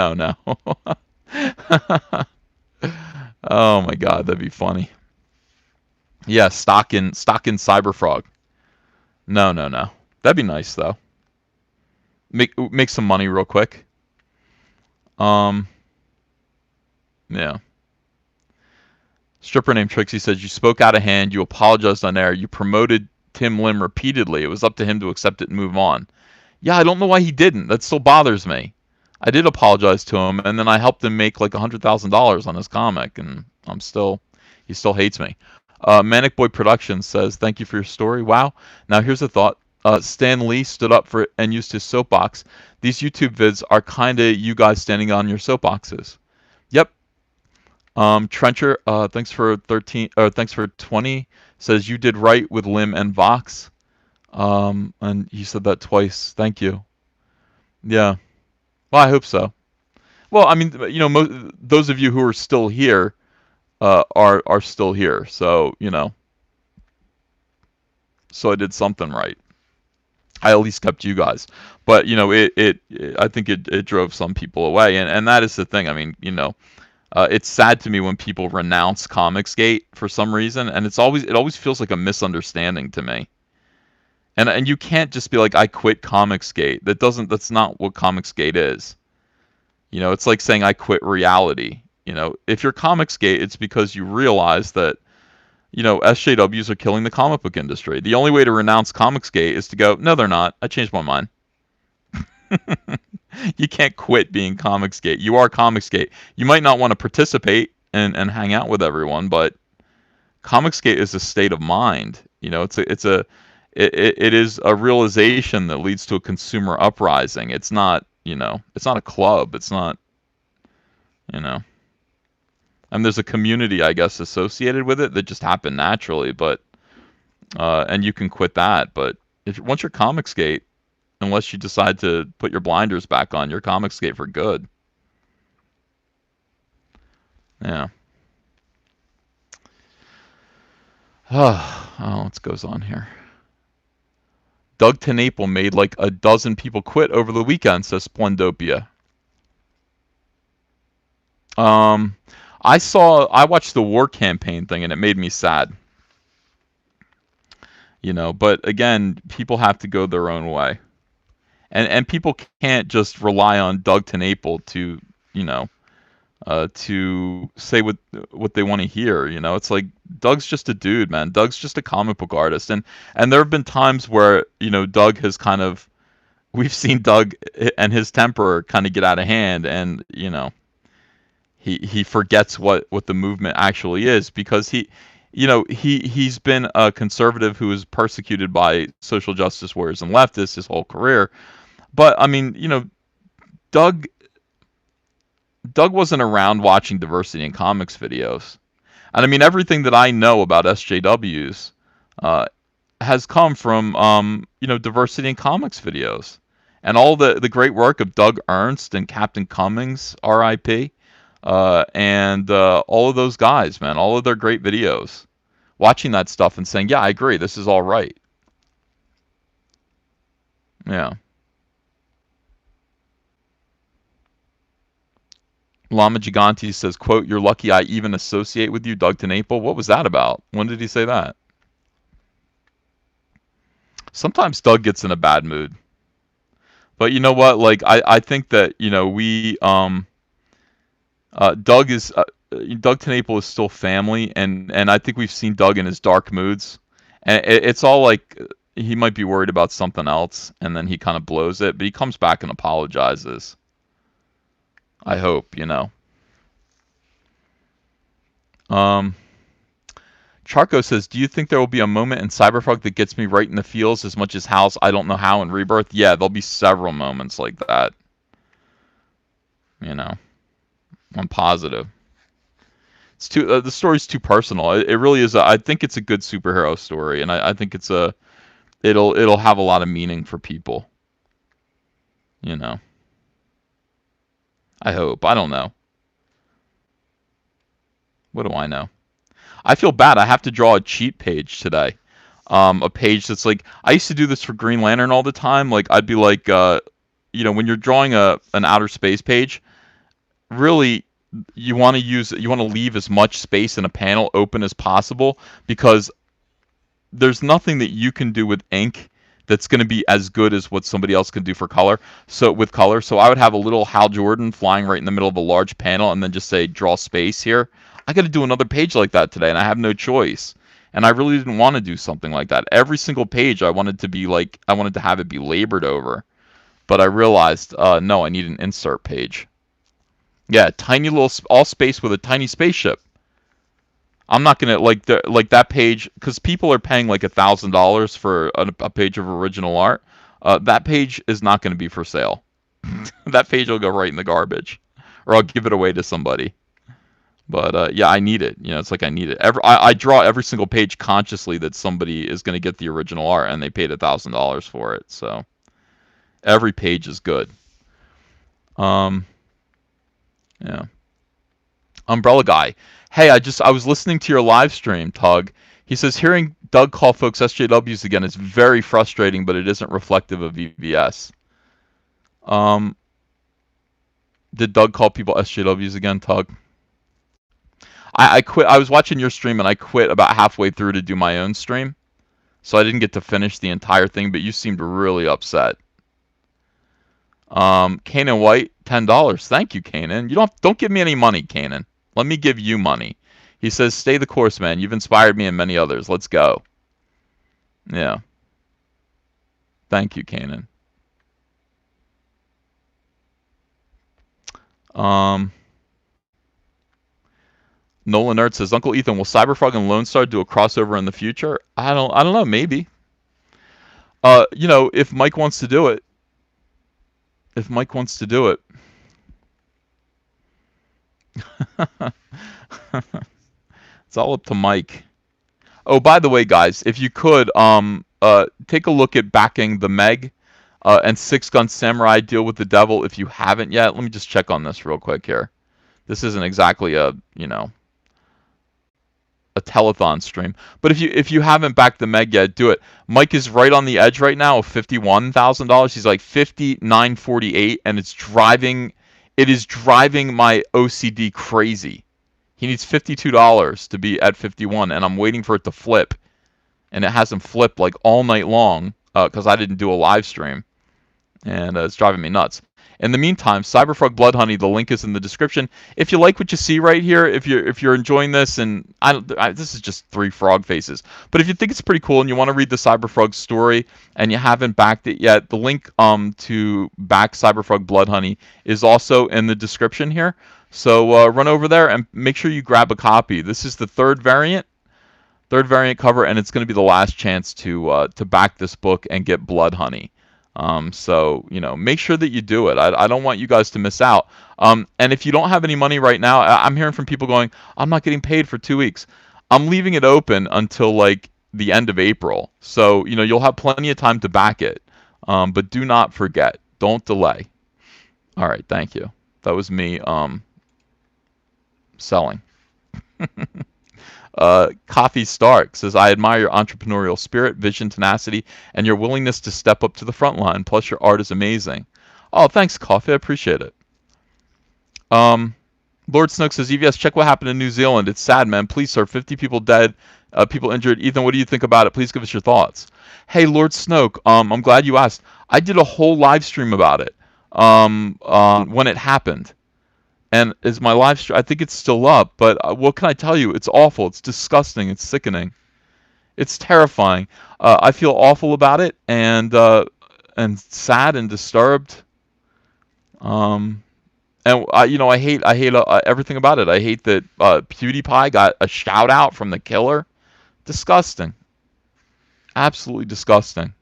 Oh my god, that'd be funny. Yeah, stock in Cyberfrog. No, no, no. That'd be nice though. Make some money real quick. Um, yeah. Stripper named Trixie says you spoke out of hand. You apologized on air. You promoted Tim Lim repeatedly. It was up to him to accept it and move on. Yeah, I don't know why he didn't. That still bothers me. I did apologize to him, and then I helped him make like $100,000 on his comic, and he still hates me. Manic Boy Productions says, "Thank you for your story. Wow. Now here's a thought. Stan Lee stood up for it and used his soapbox. These YouTube vids are kinda you guys standing on your soapboxes." Yep. Trencher, thanks for 13. Thanks for 20. Says you did right with Lim and Vox. And you said that twice. Thank you. Yeah. Well, I hope so. Well, I mean, those of you who are still here are still here. So so I did something right. I at least kept you guys. But I think it drove some people away, and that is the thing. I mean, it's sad to me when people renounce Comicsgate for some reason, and it always feels like a misunderstanding to me. And you can't just be like, I quit Comicsgate. That's not what Comicsgate is. It's like saying I quit reality. If you're Comicsgate, it's because you realize that, SJWs are killing the comic book industry. The only way to renounce Comicsgate is to go, no, they're not. I changed my mind. You can't quit being Comicsgate. You are Comicsgate. You might not want to participate and hang out with everyone, but Comicsgate is a state of mind. It is a realization that leads to a consumer uprising. It's not a club. It's not, and there's a community, I guess, associated with it that just happened naturally, but and you can quit that. But once you're Comicsgate, unless you decide to put your blinders back on, you're Comicsgate for good. Yeah. Oh, what goes on here? Doug TenNapel made like a dozen people quit over the weekend, says Splendopia. I watched the war campaign thing and it made me sad. But again, people have to go their own way. And people can't just rely on Doug TenNapel to, to say what they want to hear. It's like Doug's just a dude, man. Doug's just a comic book artist, and there have been times where Doug has we've seen Doug and his temper kind of get out of hand, and he forgets what the movement actually is, because he's been a conservative who is persecuted by social justice warriors and leftists his whole career. But I mean, Doug wasn't around watching Diversity in Comics videos. And I mean, everything that I know about SJWs has come from, Diversity in Comics videos. And all the great work of Doug Ernst and Captain Cummings, R.I.P., and all of those guys, man, all of their great videos. Watching that stuff and saying, yeah, I agree, this is all right. Yeah. Lama Gigante says, quote, "You're lucky I even associate with you, Doug TenNapel." What was that about? When did he say that? Sometimes Doug gets in a bad mood. But you know what? Like, I think that, Doug TenNapel is still family, and I think we've seen Doug in his dark moods. And it's all like he might be worried about something else, and then he kind of blows it, but he comes back and apologizes. I hope, Charco says, "Do you think there will be a moment in Cyberpunk that gets me right in the feels as much as Hal's I don't know how in Rebirth?" Yeah, there'll be several moments like that. I'm positive. It's the story's too personal. It really is. I think it's a good superhero story, and I think it'll have a lot of meaning for people. I hope. I don't know. What do I know? I feel bad. I have to draw a cheat page today. A page that's like, I used to do this for Green Lantern all the time. Like, I'd be like, when you're drawing an outer space page, really, you want to leave as much space in a panel open as possible, because there's nothing that you can do with ink that's going to be as good as what somebody else can do for color. So with color, so I would have a little Hal Jordan flying right in the middle of a large panel, and then just say draw space here. I got to do another page like that today, and I have no choice. And I really didn't want to do something like that. Every single page I wanted to have it be labored over. But I realized, no, I need an insert page. Yeah, tiny little all space with a tiny spaceship. I'm not gonna like that page, because people are paying like $1,000 for a page of original art. That page is not going to be for sale. That page will go right in the garbage, or I'll give it away to somebody. But yeah, I need it. It's like I need it. I draw every single page consciously that somebody is going to get the original art, and they paid $1,000 for it. So every page is good. Yeah. Umbrella Guy. Hey, I was listening to your live stream, Tug. He says hearing Doug call folks SJWs again is very frustrating, but it isn't reflective of EVS. Did Doug call people SJWs again, Tug? I quit. I was watching your stream and I quit about halfway through to do my own stream, so I didn't get to finish the entire thing. But you seemed really upset. Kanan White, $10. Thank you, Kanan. You don't give me any money, Kanan. Let me give you money. He says, stay the course, man. You've inspired me and many others. Let's go. Yeah. Thank you, Kanan. Nolan Ert says, Uncle Ethan, will Cyberfrog and Lone Star do a crossover in the future? I don't know, maybe. If Mike wants to do it. If Mike wants to do it. It's all up to Mike. Oh, by the way, guys, if you could take a look at backing the Meg and Six Gun Samurai Deal with the Devil if you haven't yet. Let me just check on this real quick here. This isn't exactly a telethon stream, but if you haven't backed the Meg yet, do it. Mike is right on the edge right now of $51,000. He's like 59.48, and it is driving my OCD crazy. He needs $52 to be at 51, and I'm waiting for it to flip, and it hasn't flipped like all night long because I didn't do a live stream, and it's driving me nuts. In the meantime, Cyberfrog Blood Honey, the link is in the description. If you like what you see right here, if you're enjoying this, and this is just 3 frog faces, but if you think it's pretty cool and you want to read the Cyberfrog story and you haven't backed it yet, the link to back Cyberfrog Blood Honey is also in the description here. So run over there and make sure you grab a copy. This is the third variant cover, and it's going to be the last chance to back this book and get Blood Honey. So make sure that you do it. I don't want you guys to miss out. And if you don't have any money right now, I'm hearing from people going, I'm not getting paid for 2 weeks. I'm leaving it open until like the end of April. So, you'll have plenty of time to back it. But do not forget, don't delay. All right. Thank you. That was me, selling. Coffee Stark says, I admire your entrepreneurial spirit, vision, tenacity, and your willingness to step up to the front line. Plus, your art is amazing. Oh, thanks, Coffee. I appreciate it. Lord Snook says, EVS, check what happened in New Zealand. It's sad, man. Please, sir. 50 people dead, people injured. Ethan, what do you think about it? Please give us your thoughts. Hey, Lord Snook, I'm glad you asked. I did a whole live stream about it when it happened. And is my live stream? I think it's still up, but what can I tell you? It's awful. It's disgusting. It's sickening. It's terrifying. I feel awful about it, and sad and disturbed. And I hate everything about it. I hate that PewDiePie got a shout out from the killer. Disgusting. Absolutely disgusting.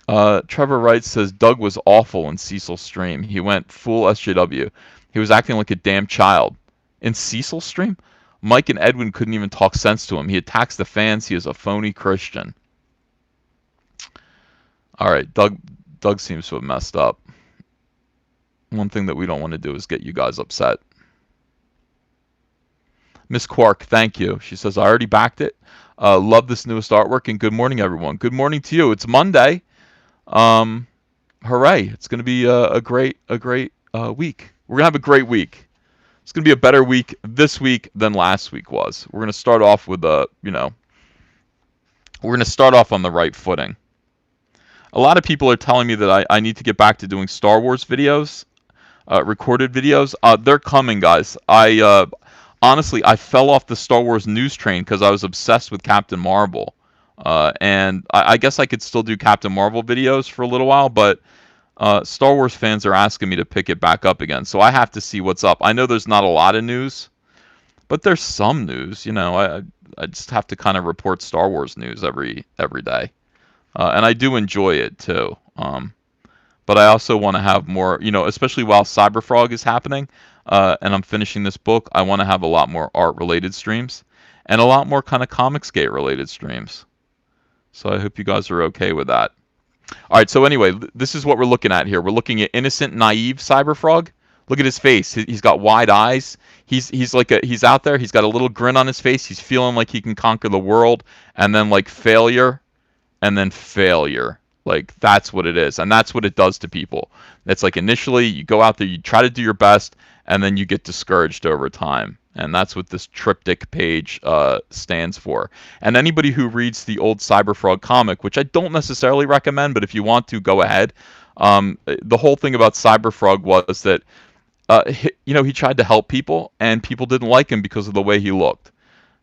Trevor Wright says Doug was awful in Cecil's stream. He went full SJW. He was acting like a damn child. In Cecil's stream, Mike and Edwin couldn't even talk sense to him. He attacks the fans. He is a phony Christian. All right, Doug seems to have messed up. One thing that we don't want to do is get you guys upset. Miss Quark, thank you. She says, I already backed it. Love this newest artwork, and good morning, everyone. Good morning to you. It's Monday. Hooray. It's going to be a great week. We're going to have a great week. It's going to be a better week this week than last week was. We're going to start off with we're going to start off on the right footing. A lot of people are telling me that I need to get back to doing Star Wars videos, recorded videos. They're coming, guys. Honestly, I fell off the Star Wars news train because I was obsessed with Captain Marvel. And I guess I could still do Captain Marvel videos for a little while, but Star Wars fans are asking me to pick it back up again. So I have to see what's up. I know there's not a lot of news, but there's some news. I just have to kind of report Star Wars news every day. And I do enjoy it too. But I also want to have more, especially while Cyberfrog is happening, and I'm finishing this book, I want to have a lot more art-related streams, and a lot more kind of Comicsgate-related streams. So I hope you guys are okay with that. All right, so anyway, this is what we're looking at here. We're looking at innocent, naive Cyberfrog. Look at his face. He's got wide eyes. He's out there. He's got a little grin on his face. He's feeling like he can conquer the world, and then like failure. And then failure. Like, that's what it is. And that's what it does to people. It's like initially you go out there, you try to do your best, and then you get discouraged over time. And that's what this triptych page stands for. And anybody who reads the old Cyberfrog comic, which I don't necessarily recommend, but if you want to, go ahead. The whole thing about Cyberfrog was that, he tried to help people, and people didn't like him because of the way he looked.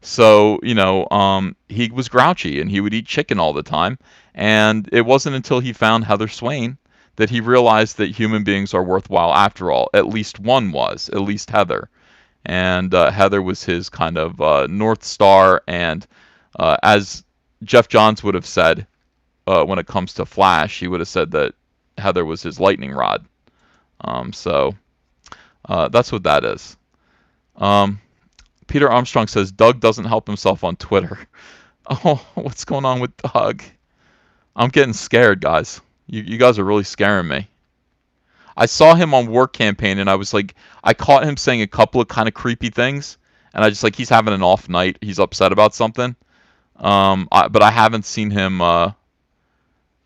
So, he was grouchy and he would eat chicken all the time. And it wasn't until he found Heather Swain that he realized that human beings are worthwhile after all. At least one was, at least Heather. And Heather was his kind of North Star. And as Jeff Johns would have said when it comes to Flash, he would have said that Heather was his lightning rod. So that's what that is. Peter Armstrong says Doug doesn't help himself on Twitter. Oh, what's going on with Doug? I'm getting scared, guys. You guys are really scaring me. I saw him on Work Campaign, and I caught him saying a couple of kind of creepy things, and I just he's having an off night. He's upset about something. But I haven't seen him. I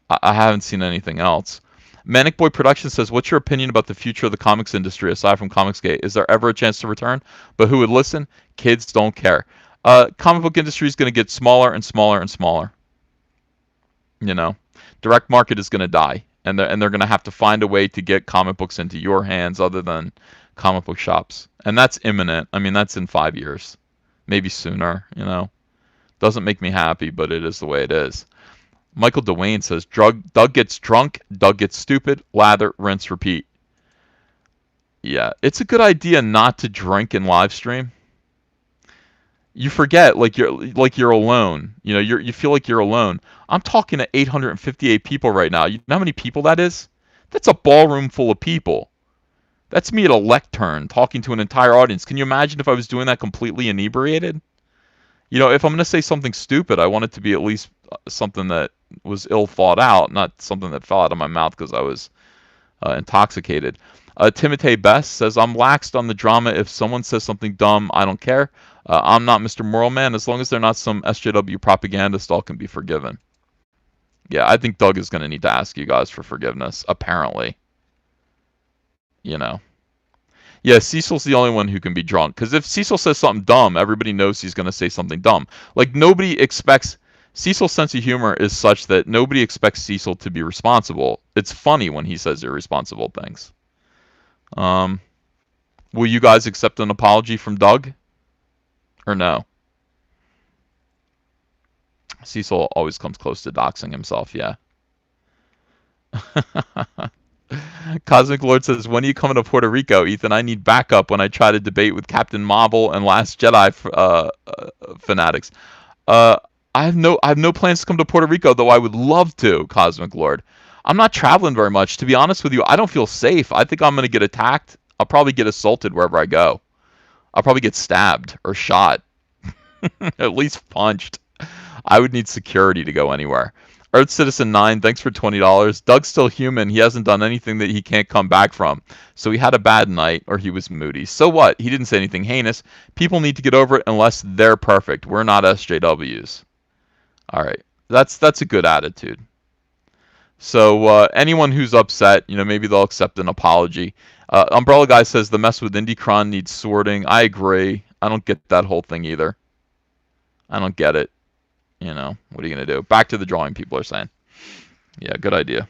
haven't seen anything else. Manic Boy Productions says, what's your opinion about the future of the comics industry aside from Comicsgate? Is there ever a chance to return? But who would listen? Kids don't care. Comic book industry is going to get smaller and smaller and smaller. Direct market is going to die. And they're going to have to find a way to get comic books into your hands other than comic book shops. And that's imminent. I mean, that's in 5 years. Maybe sooner, Doesn't make me happy, but it is the way it is. Michael DeWayne says, Doug gets drunk, Doug gets stupid, lather, rinse, repeat. Yeah, it's a good idea not to drink and live stream. You forget, you're alone. You feel like you're alone. I'm talking to 858 people right now. You know how many people that is? That's a ballroom full of people. That's me at a lectern talking to an entire audience. Can you imagine if I was doing that completely inebriated? If I'm going to say something stupid, I want it to be at least something that was ill thought out, not something that fell out of my mouth because I was intoxicated. Timotei Best says, I'm laxed on the drama. If someone says something dumb, I don't care. I'm not Mr. Moral Man. As long as they're not some SJW propagandist, all can be forgiven. Yeah, I think Doug is going to need to ask you guys for forgiveness, apparently. Yeah, Cecil's the only one who can be drunk. Because if Cecil says something dumb, everybody knows he's going to say something dumb. Nobody expects... Cecil's sense of humor is such that nobody expects Cecil to be responsible. It's funny when he says irresponsible things. Will you guys accept an apology from Doug? Or no? Cecil always comes close to doxing himself, yeah. Cosmic Lord says, when are you coming to Puerto Rico, Ethan? I need backup when I try to debate with Captain Marvel and Last Jedi fanatics. I have no plans to come to Puerto Rico, though I would love to, Cosmic Lord. I'm not traveling very much. To be honest with you, I don't feel safe. I think I'm going to get attacked. I'll probably get assaulted wherever I go. I'll probably get stabbed or shot. At least punched. I would need security to go anywhere. Earth Citizen 9, thanks for $20. Doug's still human. He hasn't done anything that he can't come back from. So he had a bad night, or he was moody. So what? He didn't say anything heinous. People need to get over it unless they're perfect. We're not SJWs. All right. That's a good attitude. So anyone who's upset, maybe they'll accept an apology. Umbrella Guy says the mess with Indicron needs sorting. I agree. I don't get that whole thing either. I don't get it. What are you gonna do? Back to the drawing, people are saying. Yeah, good idea.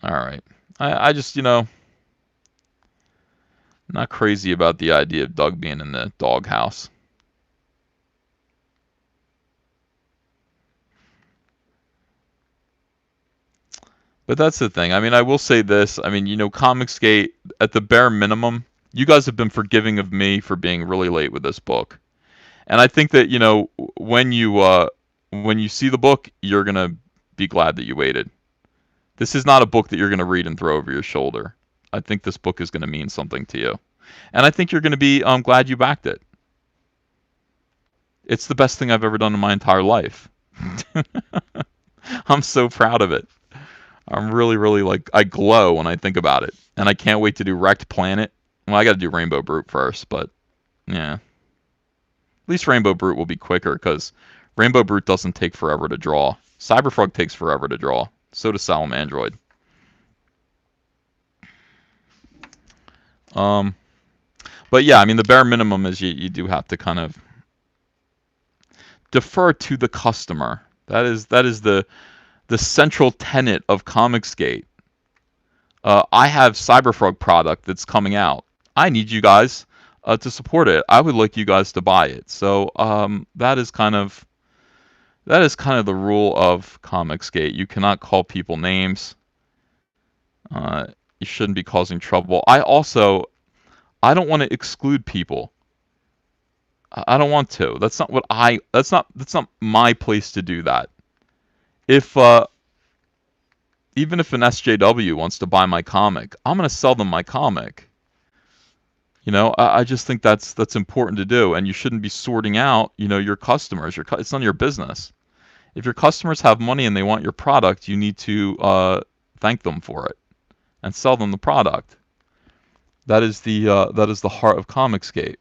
All right. I just, not crazy about the idea of Doug being in the doghouse. But that's the thing. I mean, I will say this. I mean, Comicsgate, at the bare minimum, you guys have been forgiving of me for being really late with this book. And I think that, when you see the book, you're gonna be glad that you waited. This is not a book that you're gonna read and throw over your shoulder. I think this book is gonna mean something to you. And I think you're gonna be glad you backed it. It's the best thing I've ever done in my entire life. I'm so proud of it. I'm really, really I glow when I think about it. And I can't wait to do Wrecked Planet. Well, I got to do Rainbow Brute first, but yeah. At least Rainbow Brute will be quicker because Rainbow Brute doesn't take forever to draw. Cyberfrog takes forever to draw. So does Salamandroid. But yeah, I mean, the bare minimum is you do have to kind of defer to the customer. That is the central tenet of Comicsgate. I have Cyberfrog product that's coming out. I need you guys to support it. I would like you guys to buy it. So that is kind of the rule of Comicsgate. You cannot call people names. You shouldn't be causing trouble. I don't want to exclude people. I don't want to. That's not what That's not my place to do that. If even if an SJW wants to buy my comic, I'm gonna sell them my comic. I just think that's important to do, and you shouldn't be sorting out, your customers. It's none of your business. If your customers have money and they want your product, you need to thank them for it and sell them the product. That is the heart of Comicsgate.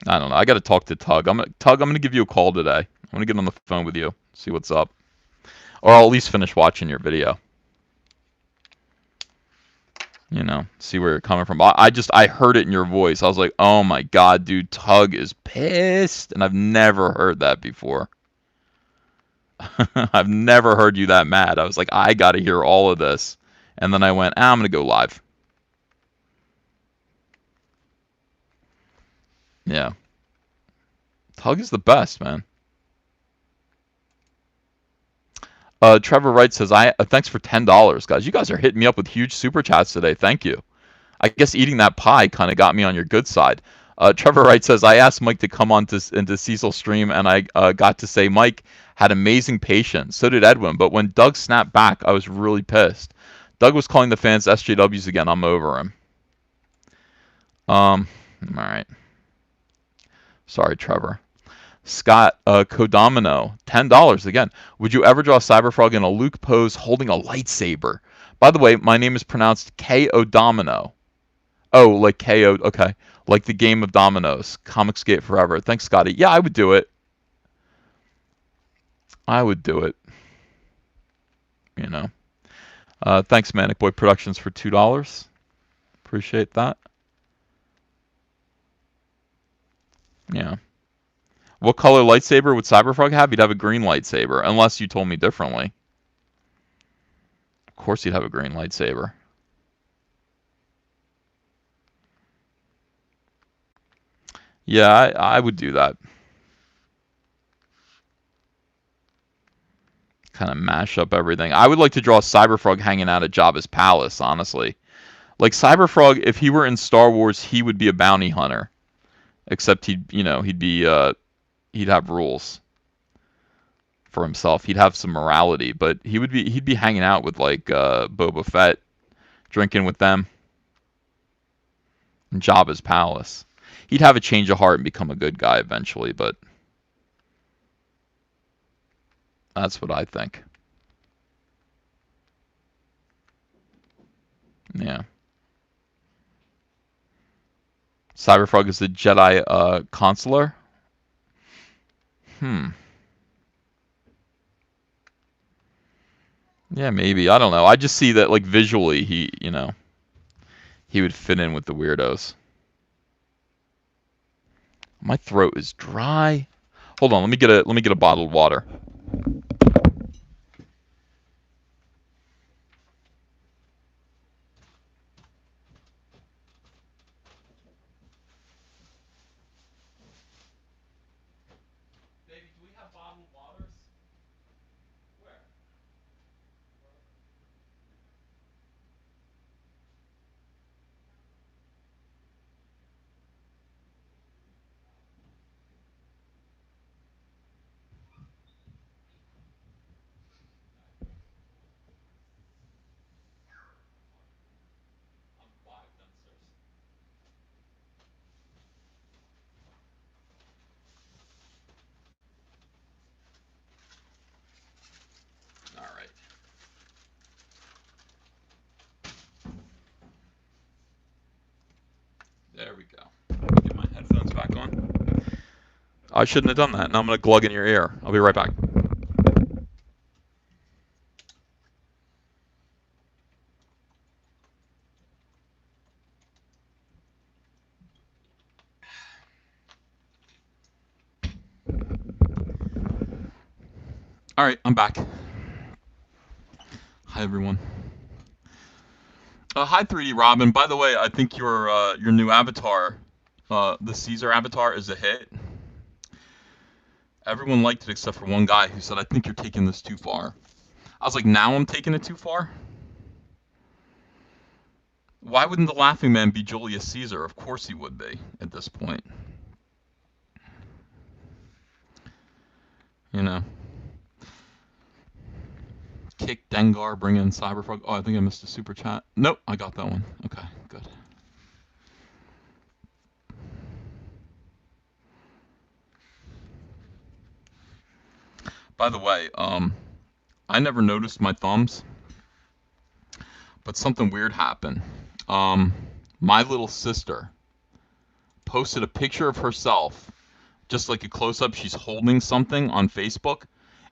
I don't know. I got to talk to Tug. I'm gonna give you a call today. I'm gonna get on the phone with you, see what's up, or I'll at least finish watching your video. See where you're coming from. I heard it in your voice. I was like, oh my god, dude, Tug is pissed, and I've never heard that before. I've never heard you that mad. I was like, I got to hear all of this, and then I went, I'm gonna go live. Yeah, Tug is the best, man. Trevor Wright says, thanks for $10, guys. You guys are hitting me up with huge super chats today. Thank you. I guess eating that pie kind of got me on your good side. Trevor Wright says, I asked Mike to come on into Cecil's stream, and I got to say Mike had amazing patience. So did Edwin. But when Doug snapped back, I was really pissed. Doug was calling the fans SJWs again. I'm over him. All right. Sorry, Trevor. Scott Codomino, $10 again. Would you ever draw Cyberfrog in a Luke pose holding a lightsaber? By the way, my name is pronounced K-O-Domino. Oh, like KO. Okay, like the game of dominoes. Comicsgate forever. Thanks, Scotty. Yeah, I would do it. I would do it. Thanks, Manic Boy Productions for $2. Appreciate that. Yeah. What color lightsaber would Cyberfrog have? He'd have a green lightsaber, unless you told me differently. Of course he'd have a green lightsaber. Yeah, I would do that. Kind of mash up everything. I would like to draw Cyberfrog hanging out at Jabba's palace, honestly. Like Cyberfrog, if he were in Star Wars, he would be a bounty hunter. Except he'd have rules for himself. He'd have some morality, but he'd be hanging out with like Boba Fett, drinking with them in Jabba's palace. He'd have a change of heart and become a good guy eventually, but that's what I think. Yeah. Cyberfrog is the Jedi consular. Yeah, maybe. I don't know. I just see that like visually he would fit in with the weirdos. My throat is dry. Hold on, let me get a bottle of water. Baby, do we have bottled waters? Where? I'm quiet downstairs. All right. There we go. Get my headphones back on. I shouldn't have done that. Now I'm gonna glug in your ear. I'll be right back. All right, I'm back. Hi everyone. Hi 3D Robin. By the way, I think your new avatar, the Caesar avatar, is a hit. Everyone liked it except for one guy who said, "I think you're taking this too far." I was like, "Now I'm taking it too far." Why wouldn't the Laughing Man be Julius Caesar? Of course he would be at this point. You know. Kick Dengar, bring in Cyberfrog. Oh, I think I missed a super chat. Nope, I got that one. Okay, good. By the way, I never noticed my thumbs, but something weird happened. My little sister posted a picture of herself, just like a close-up. She's holding something on Facebook,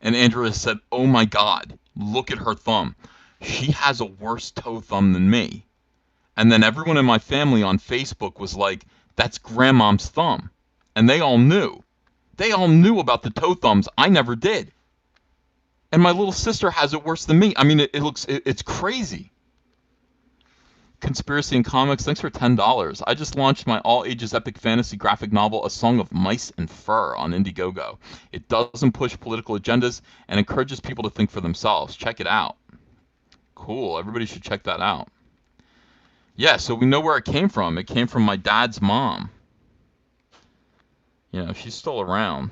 and Andrea said, "Oh my God, look at her thumb. She has a worse toe thumb than me." And then everyone in my family on Facebook was like, "That's grandmom's thumb." And they all knew. They all knew about the toe thumbs. I never did. And my little sister has it worse than me. I mean, it's crazy. Conspiracy and Comics, thanks for $10. I just launched my all-ages epic fantasy graphic novel, A Song of Mice and Fur, on Indiegogo. It doesn't push political agendas and encourages people to think for themselves. Check it out. Cool. Everybody should check that out. Yeah, so we know where it came from. It came from my dad's mom. You know, she's still around.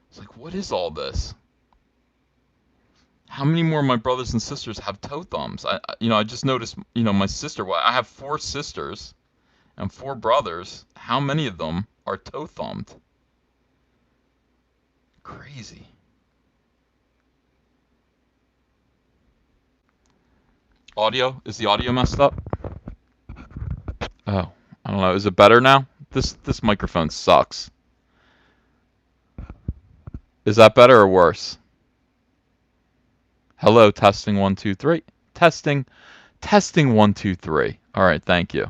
It's like, what is all this? How many more of my brothers and sisters have toe thumbs? I just noticed, my sister. Well, I have 4 sisters and 4 brothers. How many of them are toe thumbed? Crazy. Audio? Is the audio messed up? Oh, I don't know. Is it better now? This microphone sucks. Is that better or worse? Hello, testing 1 2 3. Testing 1 2 3. All right, thank you.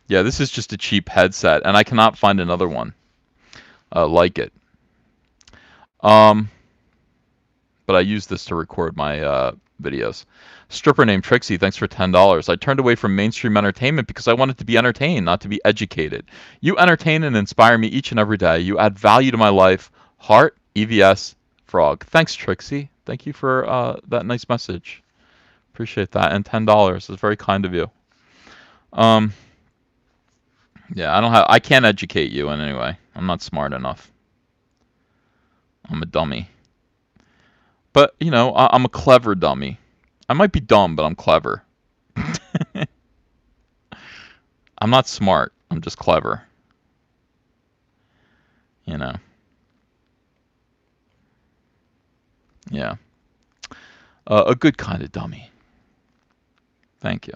Yeah, this is just a cheap headset, and I cannot find another one like it. But I use this to record my videos. Stripper named Trixie, thanks for $10. I turned away from mainstream entertainment because I wanted to be entertained, not to be educated. You entertain and inspire me each and every day. You add value to my life. Heart, EVS, Frog. Thanks, Trixie. Thank you for that nice message. Appreciate that. And $10 is very kind of you. Yeah, I can't educate you in any way. I'm not smart enough. I'm a dummy. But, I'm a clever dummy. I might be dumb, but I'm clever. I'm not smart. I'm just clever. Yeah. A good kind of dummy. Thank you.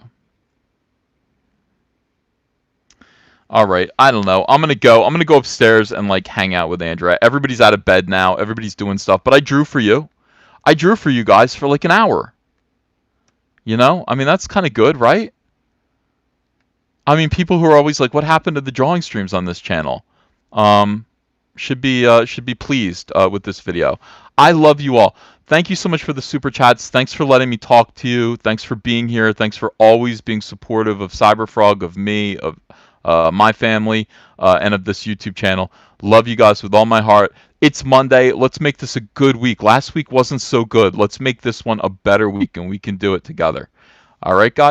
All right, I don't know. I'm gonna go upstairs and like hang out with Andrea. Everybody's out of bed now. Everybody's doing stuff, but I drew for you. I drew for you guys for like an hour. You know, I mean that's kind of good, right? I mean, people who are always like, "What happened to the drawing streams on this channel?" Um, should be pleased with this video. I love you all. Thank you so much for the super chats. Thanks for letting me talk to you. Thanks for being here. Thanks for always being supportive of Cyberfrog, of me, of my family, and of this YouTube channel. Love you guys with all my heart. It's Monday. Let's make this a good week. Last week wasn't so good. Let's make this one a better week, and we can do it together. All right, guys.